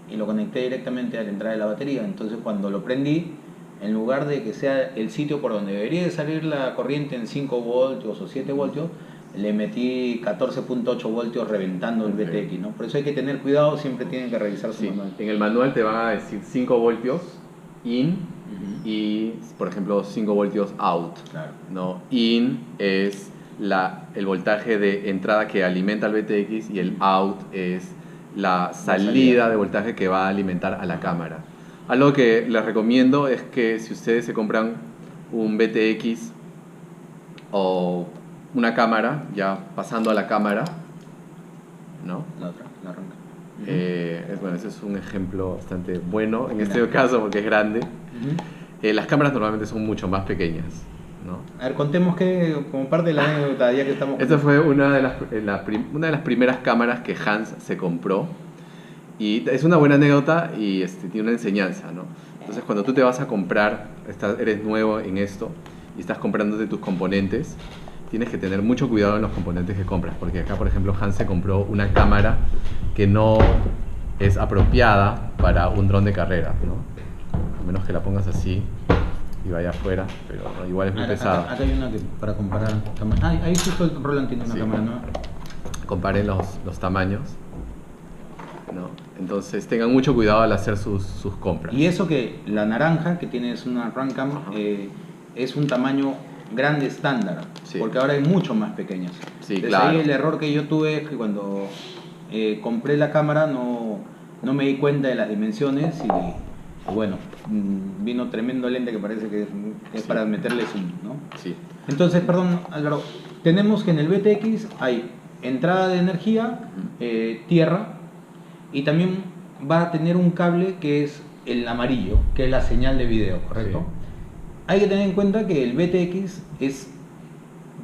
y lo conecté directamente a la entrada de la batería. Entonces cuando lo prendí, en lugar de que sea el sitio por donde debería de salir la corriente en 5 voltios o 7 voltios, le metí 14.8 voltios reventando el BTX, ¿no? Por eso hay que tener cuidado, siempre tienen que revisar su Sí. manual. En el manual te van a decir 5 voltios in y, por ejemplo, 5 voltios out. Claro. ¿No? In es el voltaje de entrada que alimenta al BTX y el out es la salida de voltaje que va a alimentar a la cámara. Algo que les recomiendo es que si ustedes se compran un BTX o una cámara, ya pasando a la cámara, ¿no? La otra, la arranca. Bueno, ese es un ejemplo bastante bueno en este caso porque es grande. Las cámaras normalmente son mucho más pequeñas, ¿no? A ver, contemos que, como parte de la anécdota, ya que estamos... Esta fue una de las primeras cámaras que Hans se compró. Y es una buena anécdota y tiene una enseñanza, ¿no? Entonces, cuando tú te vas a comprar, eres nuevo en esto y estás comprándote tus componentes, tienes que tener mucho cuidado en los componentes que compras, porque acá, por ejemplo, Hans se compró una cámara que no es apropiada para un dron de carreras, ¿no? A menos que la pongas así y vaya afuera, pero ¿no? Igual es muy pesada. Acá hay una que para comparar tamaño. Ahí justo el Roland tiene una Sí. cámara nueva. Comparen los tamaños, ¿no? Entonces tengan mucho cuidado al hacer sus compras. Y eso que la naranja, que tienes una Runcam, es un tamaño grande estándar, Sí. porque ahora hay mucho más pequeños. Sí, Entonces, claro. ahí el error que yo tuve es que cuando compré la cámara no me di cuenta de las dimensiones y bueno, vino tremendo lente que parece que es Sí. para meterle zoom, ¿no? Sí. Entonces, perdón Álvaro, tenemos que en el BTX hay entrada de energía, tierra, y también va a tener un cable que es el amarillo, que es la señal de video, ¿correcto? Sí. Hay que tener en cuenta que el BTX es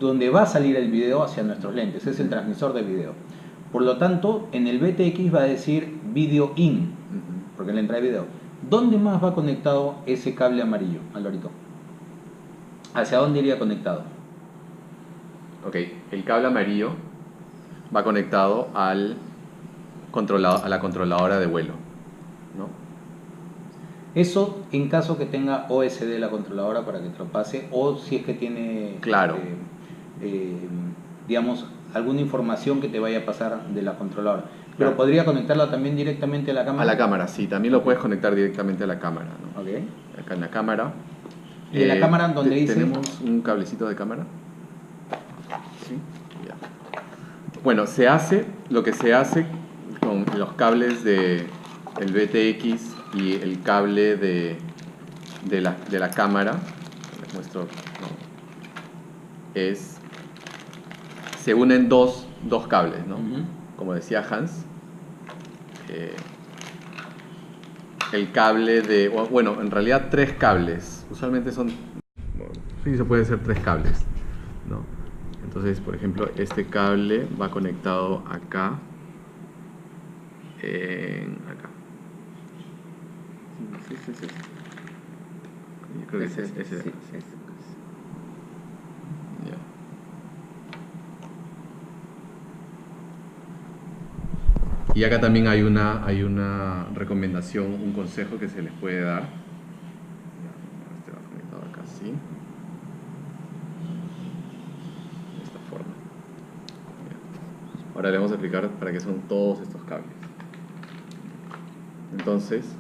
donde va a salir el video hacia nuestros lentes, es el transmisor de video. Por lo tanto, en el BTX va a decir video in, porque le entra de video. ¿Dónde más va conectado ese cable amarillo, Alvarito? ¿Hacia dónde iría conectado? Ok, el cable amarillo va conectado a la controladora de vuelo, ¿no? Eso en caso que tenga OSD la controladora para que te lo pase, o si es que tiene, Claro. digamos, alguna información que te vaya a pasar de la controladora. Pero Claro. podría conectarla también directamente a la cámara. A la cámara, sí, también lo puedes conectar directamente a la cámara, ¿no? Ok. Acá en la cámara. ¿Y en la cámara donde dice? ¿Tenemos un cablecito de cámara? Sí. Ya. Bueno, lo que se hace con los cables de el BTX y el cable de la cámara, les muestro, no, se unen dos cables, ¿no? Ujú. Como decía Hans, el cable bueno, en realidad 3 cables, usualmente son, sí, se puede ser 3 cables, ¿no? Entonces, por ejemplo, este cable va conectado acá, acá. Sí, sí, sí. Yo creo que ese. Sí, sí. Ya. Y acá también hay una recomendación, un consejo que se les puede dar. Ya, este va conectado acá, así. De esta forma. Ya. Ahora le vamos a explicar para qué son todos estos cables. Entonces,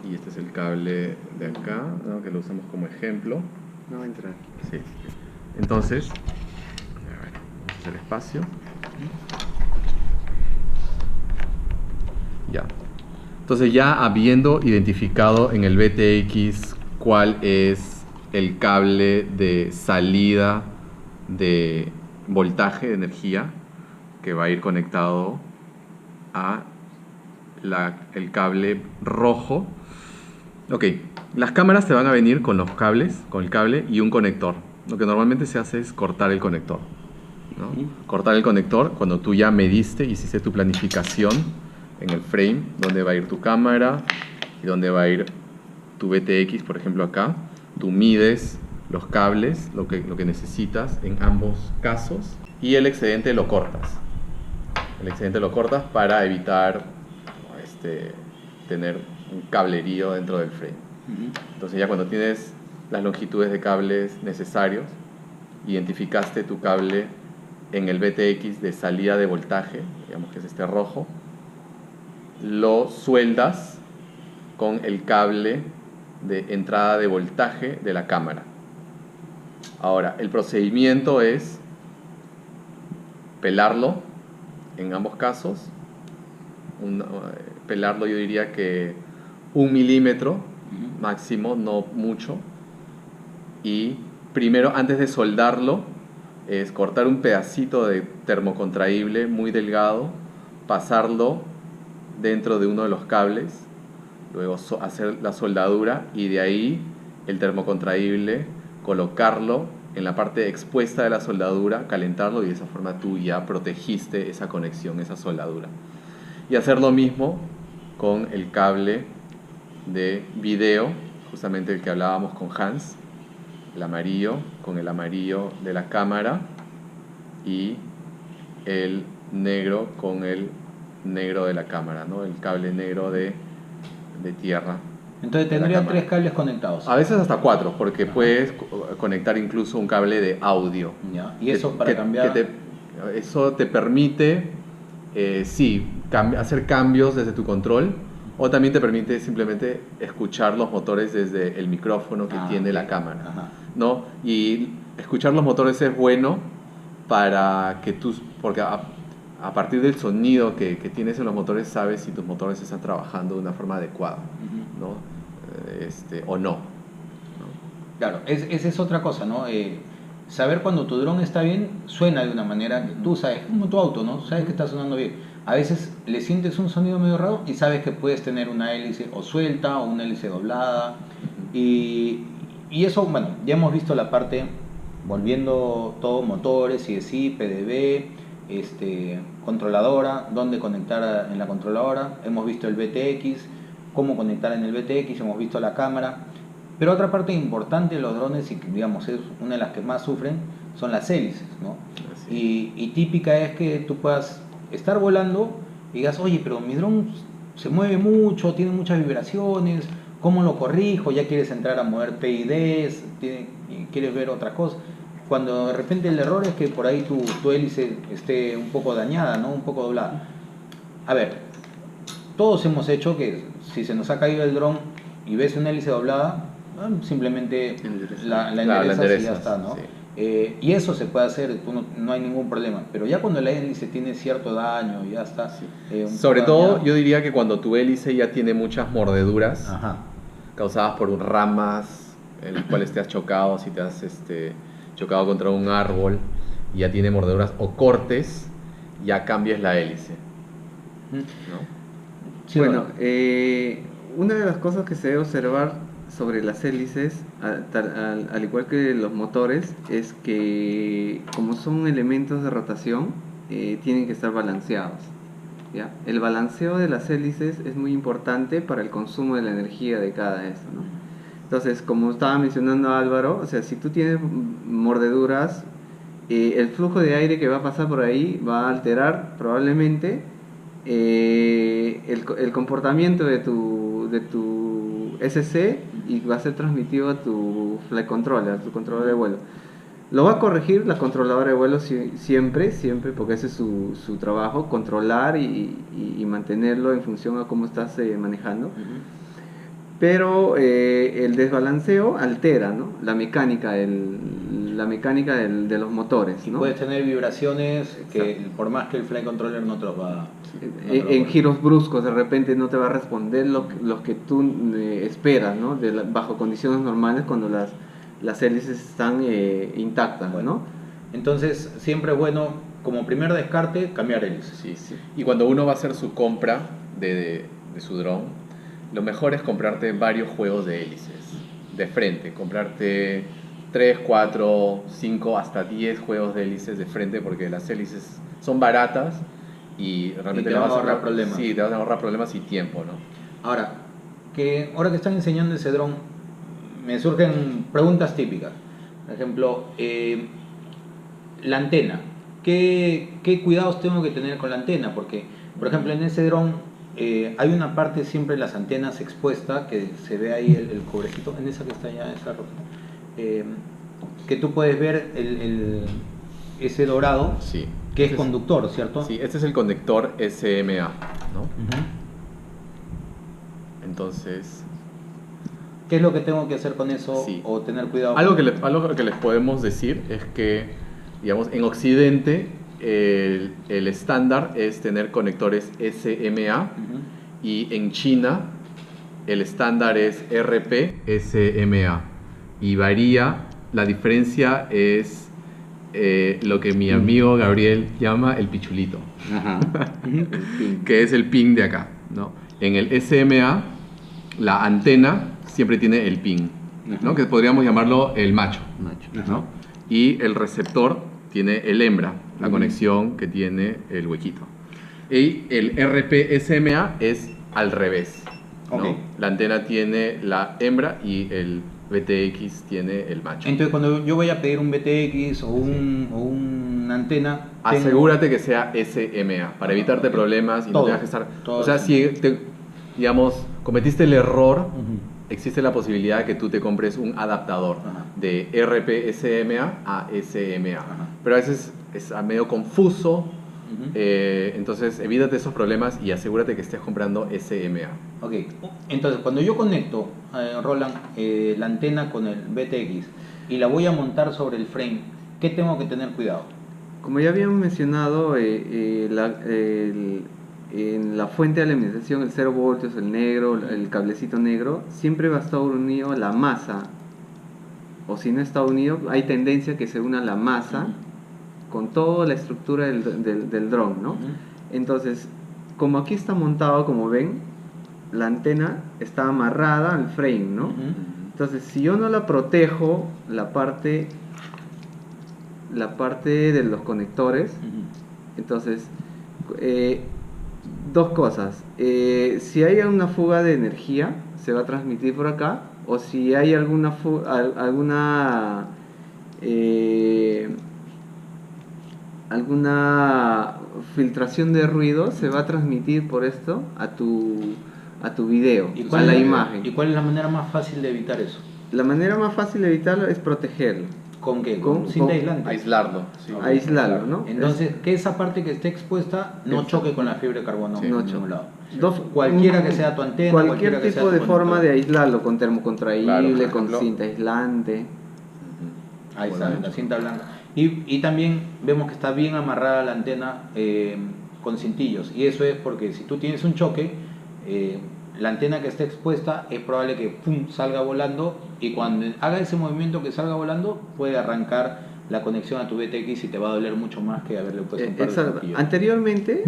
y este es el cable de acá, ¿no? Que lo usamos como ejemplo. No va a entrar. Sí. Entonces, a ver, vamos a hacer espacio. Ya. Entonces, ya habiendo identificado en el BTX cuál es el cable de salida de voltaje de energía que va a ir conectado a el cable rojo. Ok, las cámaras te van a venir con los cables, con el cable y un conector. Lo que normalmente se hace es cortar el conector, ¿no? Cortar el conector cuando tú ya mediste, hiciste tu planificación en el frame, dónde va a ir tu cámara y dónde va a ir tu BTX, por ejemplo acá. Tú mides los cables, lo que necesitas en ambos casos, y el excedente lo cortas. El excedente lo cortas para evitar tener un cablerío dentro del frame. Entonces ya cuando tienes las longitudes de cables necesarios, identificaste tu cable en el BTX de salida de voltaje, digamos que es este rojo, lo sueldas con el cable de entrada de voltaje de la cámara. Ahora, el procedimiento es pelarlo en ambos casos. Pelarlo, yo diría que 1 milímetro máximo, no mucho. Y primero, antes de soldarlo, es cortar un pedacito de termocontraíble muy delgado, pasarlo dentro de uno de los cables, luego hacer la soldadura y de ahí el termocontraíble colocarlo en la parte expuesta de la soldadura, calentarlo, y de esa forma tú ya protegiste esa conexión, esa soldadura. Y hacer lo mismo con el cable de video, justamente el que hablábamos con Hans, el amarillo con el amarillo de la cámara y el negro con el negro de la cámara, ¿no? El cable negro de tierra. Entonces de la tendría cámara. 3 cables conectados. A veces hasta 4, porque puedes conectar incluso un cable de audio. Ya. Y eso para cambiar. Eso te permite, sí, hacer cambios desde tu control, o también te permite simplemente escuchar los motores desde el micrófono que tiene la cámara. Ajá. ¿No? Y escuchar los motores es bueno para que porque a partir del sonido que tienes en los motores sabes si tus motores están trabajando de una forma adecuada, ¿no? O no. Claro, esa es otra cosa, ¿no? Saber cuando tu dron está bien, suena de una manera que tú sabes, como tu auto, ¿no? Sabes que está sonando bien. A veces le sientes un sonido medio raro y sabes que puedes tener una hélice o suelta o una hélice doblada. Y eso, bueno, ya hemos visto la parte, volviendo todo, motores, CSI, PDB, controladora, dónde conectar en la controladora. Hemos visto el BTX, cómo conectar en el BTX, hemos visto la cámara. Pero otra parte importante de los drones, y que digamos es una de las que más sufren, son las hélices, ¿no? Y típica es que tú puedas estar volando y digas, oye, pero mi dron se mueve mucho, tiene muchas vibraciones, ¿cómo lo corrijo? Ya quieres entrar a mover PIDs, quieres ver otra cosa. cuando de repente el error es que por ahí tu hélice esté un poco dañada, ¿no? Un poco doblada. A ver, todos hemos hecho que si se nos ha caído el dron y ves una hélice doblada, simplemente la enderezas y ya está, ¿no? Sí. Y eso se puede hacer, no hay ningún problema. Pero ya cuando la hélice tiene cierto daño, ya está. Sí. Un Sobre poco todo, dañada. yo diría que cuando tu hélice ya tiene muchas mordeduras Ajá. causadas por ramas en las cuales te has chocado, si te has chocado contra un árbol y ya tiene mordeduras o cortes, ya cambies la hélice, ¿no? Sí, Bueno, una de las cosas que se debe observar sobre las hélices, al igual que los motores, es que como son elementos de rotación, tienen que estar balanceados, ¿ya? El balanceo de las hélices es muy importante para el consumo de la energía de cada eso, ¿no? Entonces, como estaba mencionando Álvaro, o sea, si tú tienes mordeduras, el flujo de aire que va a pasar por ahí va a alterar probablemente el comportamiento de tu SC y va a ser transmitido a tu flight controller, a tu controlador de vuelo. Lo va a corregir la controladora de vuelo siempre, porque ese es su trabajo, controlar y mantenerlo en función a cómo estás manejando. Pero el desbalanceo altera, ¿no? la mecánica de los motores, Y ¿no? puedes tener vibraciones que por más que el flight controller no te los va En giros bruscos de repente no te va a responder lo que tú esperas, ¿no? Bajo condiciones normales cuando las hélices están intactas, Bueno. ¿no? Entonces siempre es bueno, como primer descarte, cambiar hélices. Sí, sí. Y cuando uno va a hacer su compra de su dron, lo mejor es comprarte varios juegos de hélices de frente, comprarte 3, 4, 5, hasta 10 juegos de hélices de frente, porque las hélices son baratas y realmente te le van a vas ahorrar problemas. Sí, te vas a ahorrar problemas y tiempo, ¿no? Ahora que están enseñando ese dron, me surgen preguntas típicas. Por ejemplo, la antena. ¿Qué cuidados tengo que tener con la antena? Porque, por ejemplo, en ese dron hay una parte siempre de las antenas expuesta, que se ve ahí el cobrecito, en esa que está allá, esa roja, que tú puedes ver ese dorado, Sí. que es conductor, ¿cierto? Sí, este es el conector SMA, ¿no? Ujú. Entonces, ¿Qué es lo que tengo que hacer con eso Sí. o tener cuidado? algo que les podemos decir es que, digamos, en Occidente el estándar es tener conectores SMA Ujú. y en China el estándar es RP-SMA y varía, la diferencia es lo que mi amigo Gabriel llama el pichulito, Ajá. que es el pin de acá, ¿no? En el SMA la antena siempre tiene el pin, ¿no? Ajá. Que podríamos llamarlo el macho, Ajá. ¿no? Y el receptor tiene el hembra, la Ujú. conexión que tiene el huequito. Y el RP-SMA es al revés, ¿no? Ok. La antena tiene la hembra y el VTX tiene el macho. Entonces, cuando yo voy a pedir un BTX o una antena, Asegúrate que sea SMA para evitarte problemas y Todo, no tengas que estar. todo O sea, eso. si digamos, cometiste el error, Ujú. existe la posibilidad de que tú te compres un adaptador Ajá. de RP-SMA a SMA. Ajá. Pero a veces es medio confuso, Ujú. entonces evítate esos problemas y asegúrate que estés comprando SMA. Ok, entonces cuando yo conecto, Roland, la antena con el BTX y la voy a montar sobre el frame, ¿qué tengo que tener cuidado? Como ya habíamos mencionado, en la fuente de alimentación, el 0 voltios, el negro, el cablecito negro, siempre va a estar unido a la masa. O si no está unido, hay tendencia que se una la masa con toda la estructura del dron, ¿no? Ujú. Entonces, como aquí está montado, como ven, la antena está amarrada al frame, ¿no? Ujú. Entonces, si yo no la protejo, la parte de los conectores, Ujú. entonces, dos cosas. Si hay una fuga de energía, se va a transmitir por acá, o si hay alguna filtración de ruido, se va a transmitir por esto a tu video, a la imagen. ¿Y cuál es la manera más fácil de evitar eso? La manera más fácil de evitarlo es protegerlo. ¿Con qué? Con cinta aislante. Aislarlo. Sí. Aislarlo, ¿no? Entonces, que esa parte que esté expuesta no Exacto. choque con la fibra de carbono Sí. en No ningún choque. lado. Dos- Cualquiera que sea tu antena, cualquiera que sea tipo tu de forma conector. de aislarlo, con termocontraíble, Claro, por con ejemplo. cinta aislante. Ujú. Ahí Bueno está, hecho. la cinta blanca. Y también vemos que está bien amarrada la antena con cintillos. Y eso es porque si tú tienes un choque, la antena que esté expuesta es probable que ¡pum! Salga volando, y cuando haga ese movimiento que salga volando puede arrancar la conexión a tu BTX y te va a doler mucho más que haberle puesto un par de Exacto. cintillos. Anteriormente,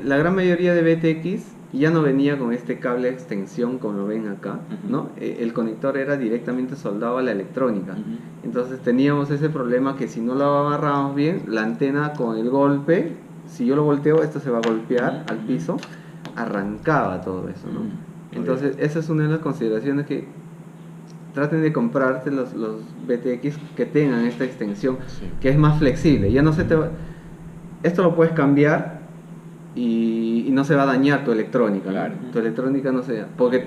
la gran mayoría de BTX ya no venía con este cable de extensión como lo ven acá, Ujú. ¿no? El conector era directamente soldado a la electrónica. Ujú. Entonces teníamos ese problema que si no lo agarrábamos bien, la antena con el golpe, si yo lo volteo, esto se va a golpear Ujú. al piso, arrancaba todo eso, ¿no? Ujú. Entonces esa es una de las consideraciones que traten de comprarse los BTX que tengan esta extensión, Sí. que es más flexible. Ya no se te va... Esto lo puedes cambiar y no se va a dañar tu electrónica, ¿no? Claro. Tu electrónica no se... Porque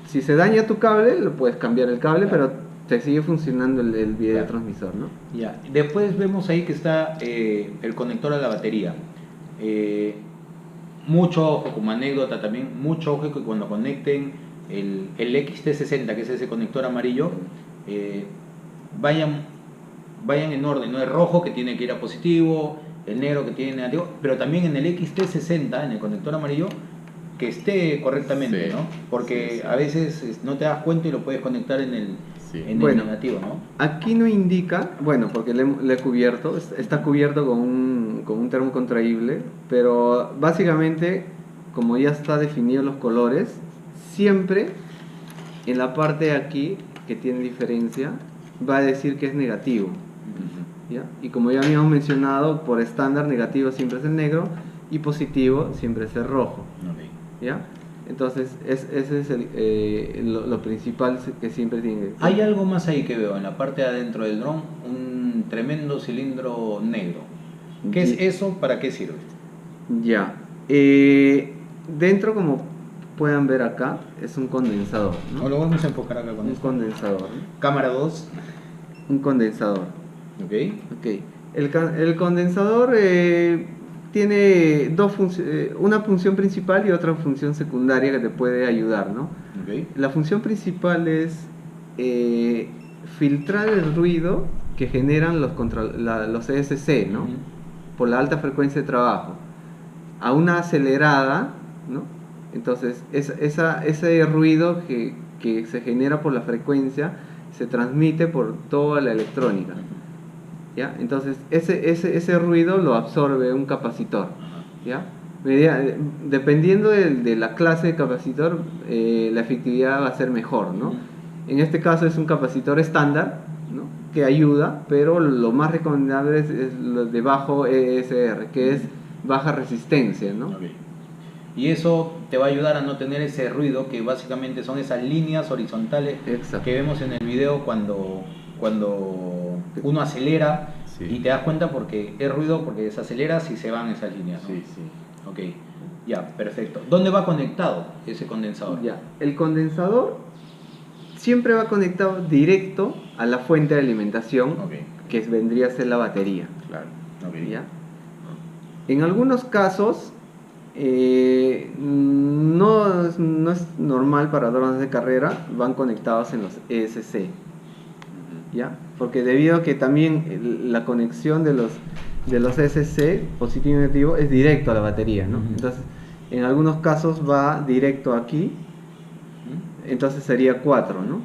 si se daña tu cable, lo puedes cambiar el cable, Claro. pero te sigue funcionando el videotransmisor, ¿no? Ya. Después vemos ahí que está el conector a la batería. Mucho ojo, como anécdota también, mucho ojo que cuando conecten el XT60, que es ese conector amarillo, vayan en orden, ¿no? El rojo que tiene que ir a positivo, el negro que tiene negativo, pero también en el XT60, en el conector amarillo, que esté correctamente, Sí. ¿no? Porque Sí, sí. a veces no te das cuenta y lo puedes conectar en el, Sí. en Bueno. el negativo, ¿no? Aquí no indica, bueno, porque le he cubierto, está cubierto con un termocontraíble, pero básicamente, como ya está definido los colores, siempre en la parte de aquí, que tiene diferencia, va a decir que es negativo, Ujú. ¿ya? Y como ya habíamos mencionado, por estándar negativo siempre es el negro y positivo siempre es el rojo, ¿ya? Entonces, ese es lo principal que siempre tiene. Hay algo más ahí que veo en la parte de adentro del dron, un tremendo cilindro negro. ¿Qué es eso? ¿Para qué sirve? Ya. Dentro, como puedan ver acá, es un condensador, ¿no? O lo vamos a enfocar acá con Un esto. condensador, ¿no? Cámara 2. Un condensador. Ok. Ok. El condensador tiene una función principal y otra función secundaria que te puede ayudar, ¿no? Ok. La función principal es filtrar el ruido que generan los ESC, ¿no? Ujú. Por la alta frecuencia de trabajo a una acelerada, ¿no? Entonces ese ruido que se genera por la frecuencia se transmite por toda la electrónica, ¿ya? Entonces ese ruido lo absorbe un capacitor, ¿ya? Dependiendo de la clase de capacitor, la efectividad va a ser mejor, ¿no? Ujú. En este caso es un capacitor estándar, ¿no? Que ayuda, pero lo más recomendable es lo de bajo ESR, que es baja resistencia, ¿no? Ok. Y eso te va a ayudar a no tener ese ruido, que básicamente son esas líneas horizontales Exacto. que vemos en el video cuando uno acelera, Sí. y te das cuenta porque es ruido, porque desaceleras y se van esas líneas, ¿no? Sí, sí. Ok, ya, perfecto. ¿Dónde va conectado ese condensador? Ya, el condensador siempre va conectado directo a la fuente de alimentación, Ok, que vendría a ser la batería, Claro. ok. ¿ya? En algunos casos no es normal para drones de carrera, van conectados en los ESC, Ujú. ¿ya? Porque debido a que también la conexión de los ESC, positivo y negativo, es directo a la batería, ¿no? Ujú. Entonces, en algunos casos va directo aquí, entonces sería 4, ¿no?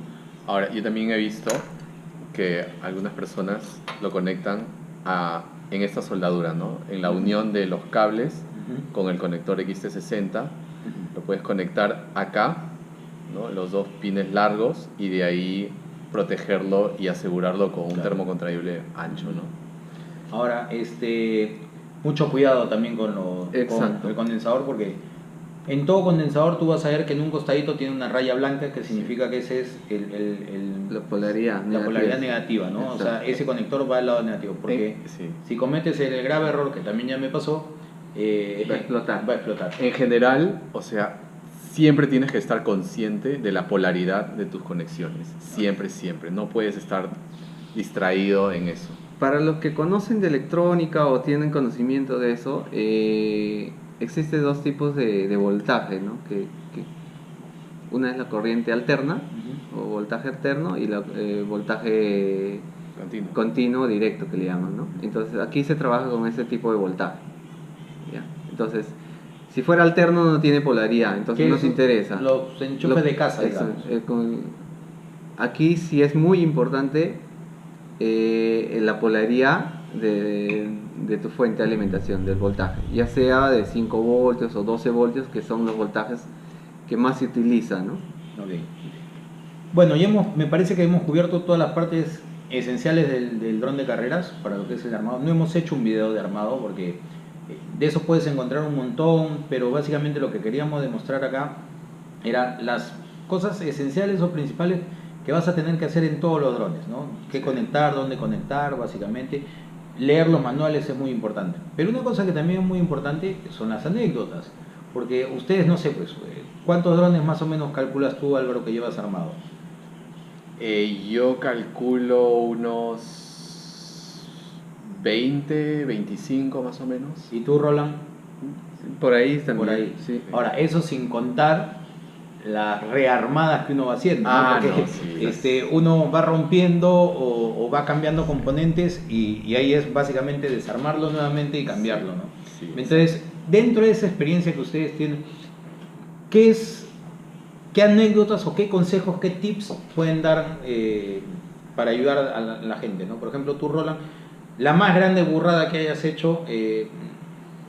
Ahora, yo también he visto que algunas personas lo conectan en esta soldadura, ¿no? En la unión de los cables Ujú. con el conector XT60, lo puedes conectar acá, ¿no? Los dos pines largos, y de ahí protegerlo y asegurarlo con un Claro. termocontraíble ancho, ¿no? Ahora, mucho cuidado también con Exacto. el condensador, porque en todo condensador tú vas a ver que en un costadito tiene una raya blanca, que significa que ese es La polaridad la polaridad negativa, ¿no? O sea, Exacto. ese conector va al lado negativo, porque Sí. si cometes el grave error, que también ya me pasó, Va a explotar. Va a explotar. En general, o sea, siempre tienes que estar consciente de la polaridad de tus conexiones. Siempre, siempre. No puedes estar distraído en eso. Para los que conocen de electrónica o tienen conocimiento de eso, existen dos tipos de voltaje, ¿no? Una es la corriente alterna o voltaje alterno y la voltaje continuo directo que le llaman, ¿no? Entonces aquí se trabaja con ese tipo de voltaje, ¿ya? Entonces, si fuera alterno no tiene polaridad, entonces no te interesa. Los enchufes de casa, digamos. Aquí sí es muy importante la polaridad de tu fuente de alimentación, del voltaje, ya sea de 5 voltios o 12 voltios, que son los voltajes que más se utilizan, ¿no? Okay. Bueno, me parece que hemos cubierto todas las partes esenciales del dron de carreras para lo que es el armado. No hemos hecho un video de armado porque de eso puedes encontrar un montón, pero básicamente lo que queríamos demostrar acá era las cosas esenciales o principales que vas a tener que hacer en todos los drones, ¿no? Qué conectar, dónde conectar, básicamente. Leer los manuales es muy importante. Pero una cosa que también es muy importante son las anécdotas. Porque ustedes, no sé, pues, ¿cuántos drones más o menos calculas tú, Álvaro, que llevas armado? Yo calculo unos 20, 25 más o menos. ¿Y tú, Roland? Por ahí también. Por ahí. Sí. Ahora, eso sin contar las rearmadas que uno va haciendo, ¿no? Porque sí, uno va rompiendo o va cambiando componentes y ahí es básicamente desarmarlo nuevamente y cambiarlo, ¿no? Sí, entonces, dentro de esa experiencia que ustedes tienen, ¿qué anécdotas o qué consejos, qué tips pueden dar para ayudar a la gente, ¿no? Por ejemplo, tú, Roland, la más grande burrada que hayas hecho,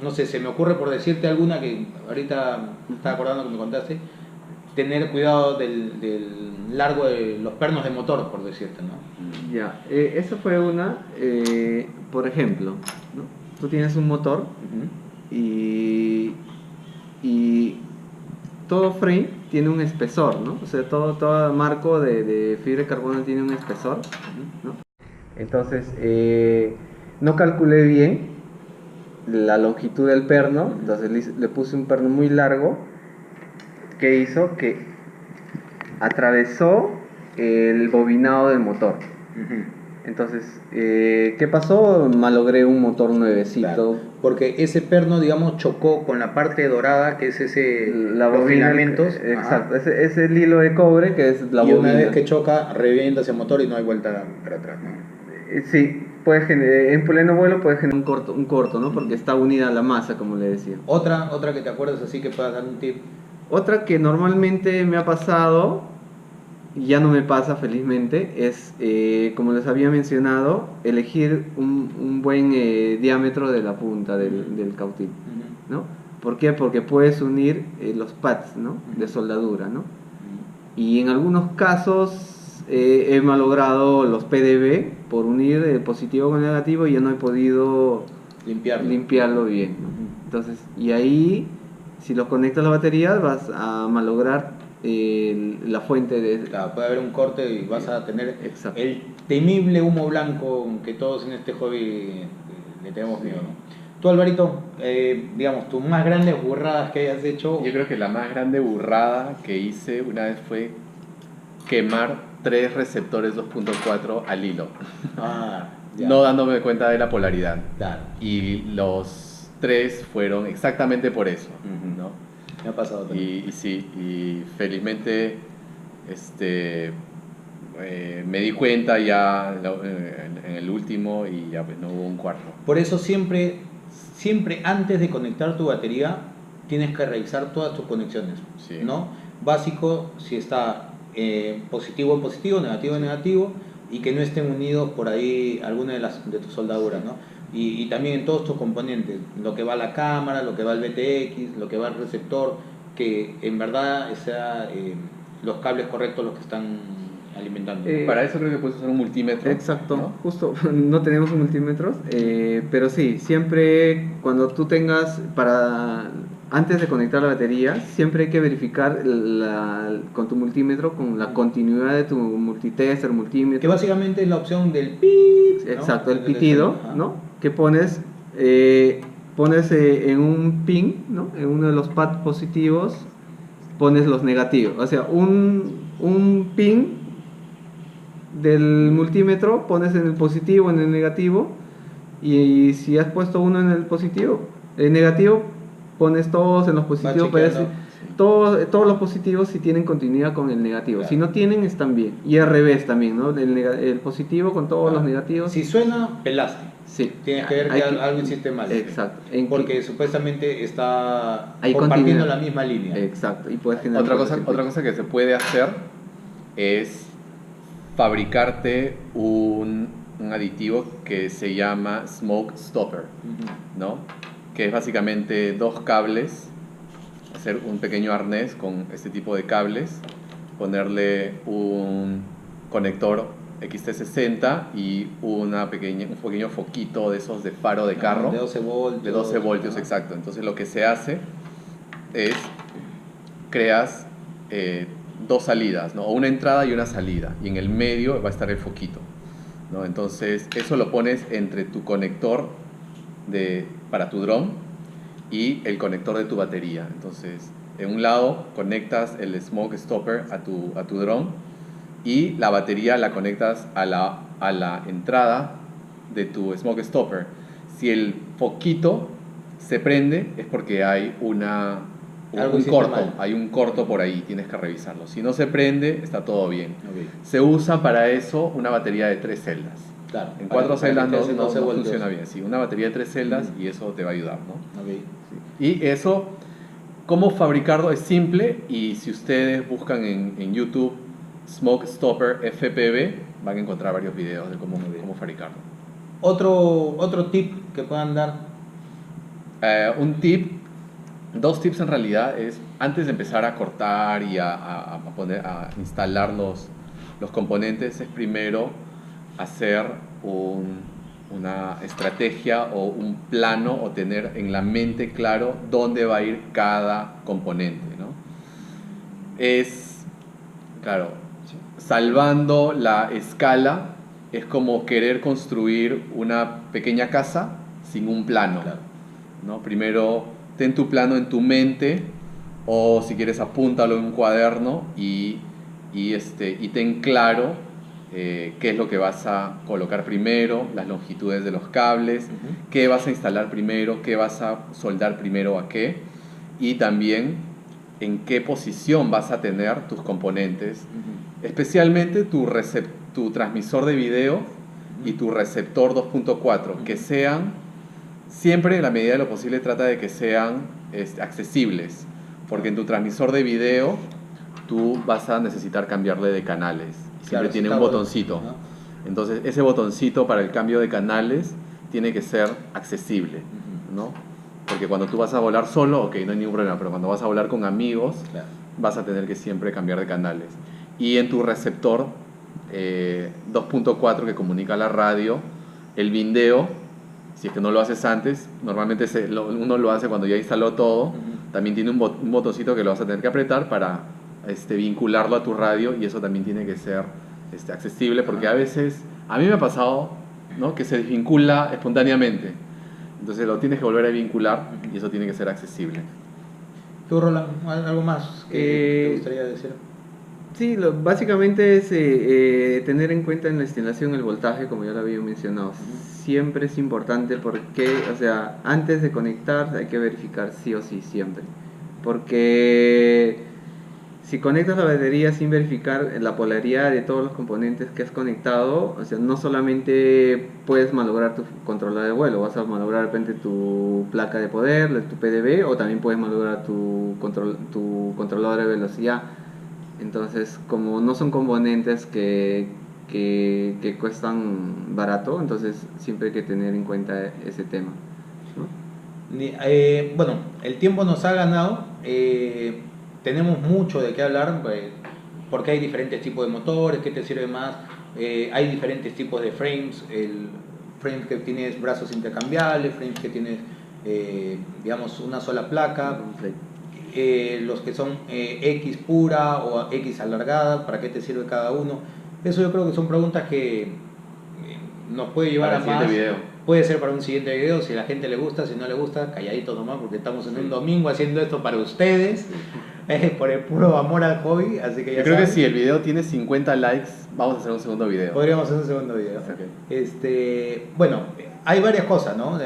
no sé, se me ocurre por decirte alguna que ahorita me estaba acordando que me contaste, tener cuidado del largo de los pernos de motor, por decirte, ¿no? Ya, esa fue una, por ejemplo, ¿no? Tú tienes un motor y todo frame tiene un espesor, ¿no? O sea, todo marco de fibra de carbono tiene un espesor, ¿no? Entonces, no calculé bien la longitud del perno, entonces le puse un perno muy largo que hizo que atravesó el bobinado del motor. Entonces, ¿qué pasó? Malogré un motor nuevecito. Claro, porque ese perno, digamos, chocó con la parte dorada, que es los filamentos. Exacto, ese es el hilo de cobre que es la bobina. Y una vez que choca, revienta ese motor y no hay vuelta para atrás, ¿no? Sí, en pleno vuelo puede generar un corto, ¿no? Porque está unida a la masa, como le decía. Otra que te acuerdas así que puedas dar un tip. Otra que normalmente me ha pasado, y ya no me pasa felizmente, es, como les había mencionado, elegir un buen diámetro de la punta del cautín, ¿no? ¿Por qué? Porque puedes unir los pads, ¿no? De soldadura, ¿no? Y en algunos casos he malogrado los PDB por unir el positivo con el negativo y ya no he podido limpiarlo bien, ¿no? Entonces, y ahí, si lo conectas a la batería, vas a malograr la fuente de... Claro, puede haber un corte y vas a tener el temible humo blanco que todos en este hobby le tenemos miedo, ¿no? Tú, Alvarito, digamos, tus más grandes burradas que hayas hecho. Yo creo que la más grande burrada que hice una vez fue quemar 3 receptores 2.4 al hilo. No dándome cuenta de la polaridad. Claro. Y los 3 fueron exactamente por eso, ¿no? Me ha pasado también. Y felizmente me di cuenta ya en el último y ya pues no hubo un cuarto. Por eso siempre antes de conectar tu batería tienes que revisar todas tus conexiones, ¿no? Básico, si está positivo en positivo, negativo en negativo, y que no estén unidos por ahí alguna de tus soldaduras, ¿no? Y también en todos tus componentes, lo que va a la cámara, lo que va al BTX, lo que va al receptor, que en verdad sea los cables correctos los que están alimentando. Para eso creo que puedes usar un multímetro. Exacto, ¿no? Justo, no tenemos un multímetro, pero sí, siempre cuando tú tengas antes de conectar la batería, siempre hay que verificar con tu multímetro, con la continuidad de tu multitester, multímetro. Que básicamente es la opción del pip, ¿no? Exacto, el pitido, ¿no? Que pones en un pin, ¿no? En uno de los pads positivos, pones los negativos. O sea, un pin del multímetro, pones en el positivo, en el negativo, y si has puesto uno en el negativo, pones todos en los positivos, para chequeando. todos los positivos si tienen continuidad con el negativo. Claro. Si no tienen, están bien. Y al revés también, ¿no? El positivo con todos los negativos. Si suena, pelaste. Sí. Tienes que ver Hay que que- algo hiciste mal. Exacto. Porque supuestamente está Hay compartiendo continuidad. la misma línea. Exacto. Y puedes generar Otra cosa que se puede hacer es fabricarte un aditivo que se llama Smoke Stopper, Ujú. ¿no? Que es básicamente dos cables, hacer un pequeño arnés con este tipo de cables, ponerle un conector XT60 y un pequeño foquito de esos de faro de carro. De 12 voltios. De 12 voltios, exacto. Entonces lo que se hace es, creas dos salidas, ¿no? O una entrada y una salida, y en el medio va a estar el foquito, ¿no? Entonces eso lo pones entre tu conector para tu dron y el conector de tu batería. Entonces en un lado conectas el Smoke Stopper a tu dron y la batería la conectas a la entrada de tu Smoke Stopper. Si el foquito se prende es porque hay Algo un hiciste corto, mal. hay un corto por ahí, tienes que revisarlo. Si no se prende, está todo bien. Ok. Se usa para eso una batería de 3 celdas. Claro. En 4 celdas que esté no 12 voltios. funciona bien. Sí, una batería de 3 celdas y eso te va a ayudar, ¿no? Ok. Y eso, cómo fabricarlo es simple, y si ustedes buscan en YouTube Smoke Stopper FPV, van a encontrar varios videos de cómo fabricarlo. Otro tip que puedan dar. Dos tips en realidad es, antes de empezar a cortar y a instalar los componentes, es primero hacer una estrategia o un plano, o tener en la mente claro dónde va a ir cada componente, ¿no? Es, claro, salvando la escala, es como querer construir una pequeña casa sin un plano, Claro. ¿no? Primero ten tu plano en tu mente, o si quieres apúntalo en un cuaderno y ten claro qué es lo que vas a colocar primero, las longitudes de los cables, qué vas a instalar primero, qué vas a soldar primero a qué, y también en qué posición vas a tener tus componentes, especialmente tu transmisor de video y tu receptor 2.4, que sean, siempre en la medida de lo posible, trata de que sean accesibles, porque en tu transmisor de video tú vas a necesitar cambiarle de canales. Siempre Claro, tiene está un bueno, botoncito. ¿no? Entonces ese botoncito para el cambio de canales tiene que ser accesible, ¿no? Porque cuando tú vas a volar solo, ok, no hay ningún problema, pero cuando vas a volar con amigos, Claro. vas a tener que siempre cambiar de canales. Y en tu receptor 2.4 que comunica a la radio, el video, si es que no lo haces antes, normalmente uno lo hace cuando ya instaló todo, también tiene un botoncito que lo vas a tener que apretar para vincularlo a tu radio, y eso también tiene que ser accesible, porque a veces, a mí me ha pasado, ¿no?, que se desvincula espontáneamente, entonces lo tienes que volver a vincular y eso tiene que ser accesible. ¿Tú, Roland, algo más que te gustaría decir? Sí, básicamente es tener en cuenta en la instalación el voltaje, como ya lo había mencionado. Siempre es importante, porque, o sea, antes de conectar hay que verificar sí o sí, siempre. Porque si conectas la batería sin verificar la polaridad de todos los componentes que has conectado, o sea, no solamente puedes malograr tu controlador de vuelo, vas a malograr de repente tu placa de poder, tu PDB, o también puedes malograr tu controlador de velocidad. Entonces, como no son componentes que cuestan barato, entonces siempre hay que tener en cuenta ese tema, ¿no? Bueno, el tiempo nos ha ganado. Tenemos mucho de qué hablar, porque hay diferentes tipos de motores, qué te sirve más. Hay diferentes tipos de frames. El frame que tienes brazos intercambiables, frames que tienes, digamos, una sola placa. Los que son X pura o X alargada, ¿para qué te sirve cada uno? Eso yo creo que son preguntas que nos puede llevar Para a más. video. Puede ser para un siguiente video, si a la gente le gusta, si no le gusta, calladito nomás, porque estamos en un domingo haciendo esto para ustedes. por el puro amor al hobby, así que ya Yo creo que saben, si el video tiene 50 likes, vamos a hacer un segundo video. podríamos hacer un segundo video. Ok. Bueno, hay varias cosas, ¿no?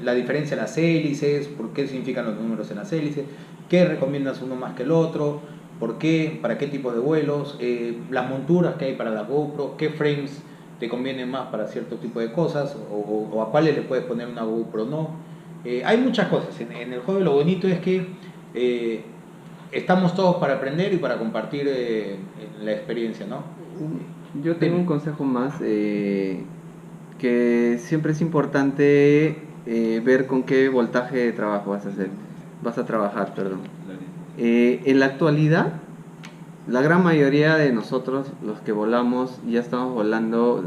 La diferencia en las hélices, por qué significan los números en las hélices, qué recomiendas uno más que el otro, por qué, para qué tipo de vuelos, las monturas que hay para la GoPro, qué frames te convienen más para cierto tipo de cosas, o a cuáles le puedes poner una GoPro no. Hay muchas cosas. En el juego lo bonito es que estamos todos para aprender y para compartir la experiencia, ¿no? Yo tengo un consejo más, que siempre es importante ver con qué voltaje de trabajo vas a trabajar, perdón. En la actualidad, la gran mayoría de nosotros, los que volamos, ya estamos volando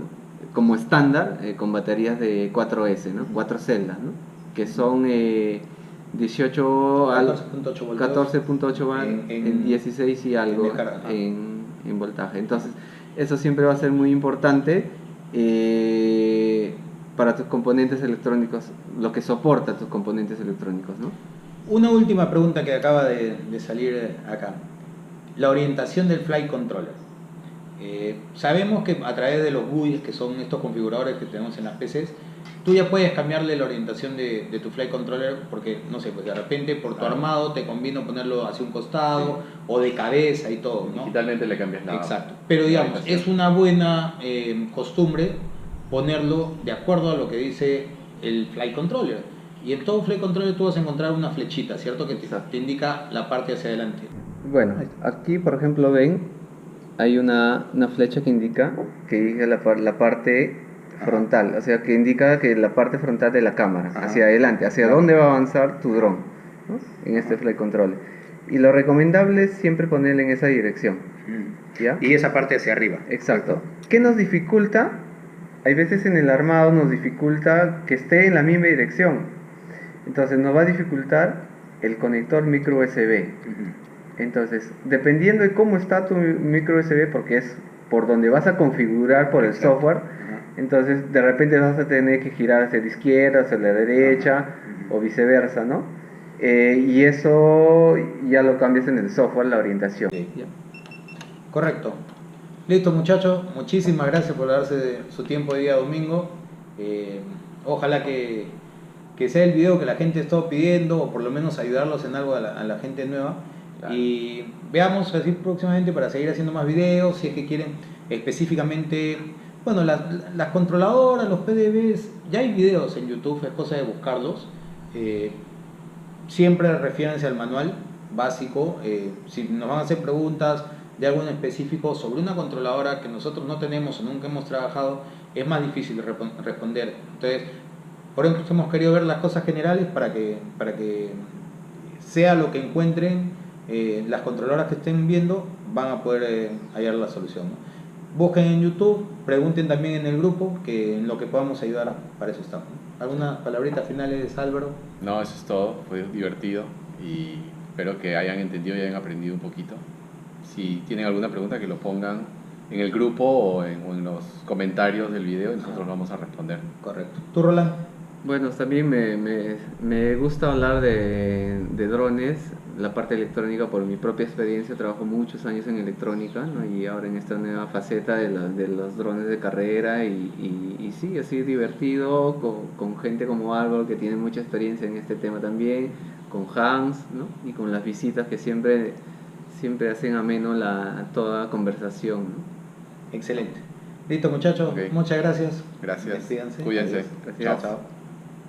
como estándar con baterías de 4S, ¿no? 4 celdas, ¿no? Que son 18 al 14.8 voltios 14.8 en 16 y algo en descarga, ¿no? en voltaje. Entonces, eso siempre va a ser muy importante para tus componentes electrónicos, lo que soporta tus componentes electrónicos, ¿no? Una última pregunta que acaba de salir acá. La orientación del flight controller. Sabemos que a través de los GUIs, que son estos configuradores que tenemos en las PCs, tú ya puedes cambiarle la orientación de tu flight controller, porque, no sé, pues de repente por tu armado te convino ponerlo hacia un costado o de cabeza y todo, ¿no? Digitalmente le cambias la... Exacto. Pero digamos, orientación. es una buena costumbre ponerlo de acuerdo a lo que dice el flight controller. Y en todo flight controller tú vas a encontrar una flechita, ¿cierto? Que te indica la parte hacia adelante. Bueno, aquí por ejemplo ven, hay una flecha que indica la parte frontal, o sea que indica que la parte frontal de la cámara, Ajá. hacia adelante, hacia dónde va a avanzar tu dron, ¿no? En este flight controller. Y lo recomendable es siempre ponerle en esa dirección, ¿ya? Y esa parte hacia arriba. Exacto. ¿Qué nos dificulta? Hay veces en el armado nos dificulta que esté en la misma dirección. Entonces nos va a dificultar el conector micro USB. Entonces, dependiendo de cómo está tu micro USB, porque es por donde vas a configurar por el software, entonces de repente vas a tener que girar hacia la izquierda, hacia la derecha, o viceversa, ¿no? Y eso ya lo cambias en el software, la orientación. Sí. Correcto. Listo, muchachos. Muchísimas gracias por darse su tiempo de día domingo. Ojalá que sea el video que la gente está pidiendo, o por lo menos ayudarlos en algo a la gente nueva. Claro. Y veamos así próximamente para seguir haciendo más videos, si es que quieren específicamente, bueno, las controladoras, los PDBs, ya hay videos en YouTube, es cosa de buscarlos. Siempre refiérense al manual básico. Si nos van a hacer preguntas de algo en específico sobre una controladora que nosotros no tenemos o nunca hemos trabajado, es más difícil responder. Entonces, por eso hemos querido ver las cosas generales para que sea lo que encuentren. Las controladoras que estén viendo van a poder hallar la solución, ¿no? Busquen en YouTube, pregunten también en el grupo, que en lo que podamos ayudar, para eso estamos, ¿no? ¿Algunas palabritas finales, Álvaro? No, eso es todo, fue divertido y espero que hayan entendido y hayan aprendido un poquito. Si tienen alguna pregunta, que lo pongan en el grupo o en los comentarios del video y nosotros vamos a responder. Correcto. ¿Tú, Roland? Bueno, también me gusta hablar de drones, la parte electrónica, por mi propia experiencia. Trabajo muchos años en electrónica, ¿no? Y ahora en esta nueva faceta de los drones de carrera y sí, así divertido con gente como Álvaro, que tiene mucha experiencia en este tema también, con Hans, ¿no? Y con las visitas que siempre hacen ameno toda conversación, ¿no? Excelente. Listo, muchachos. Okay. Muchas gracias. Gracias. Despídanse. Cuídense. Gracias. Chao, chao.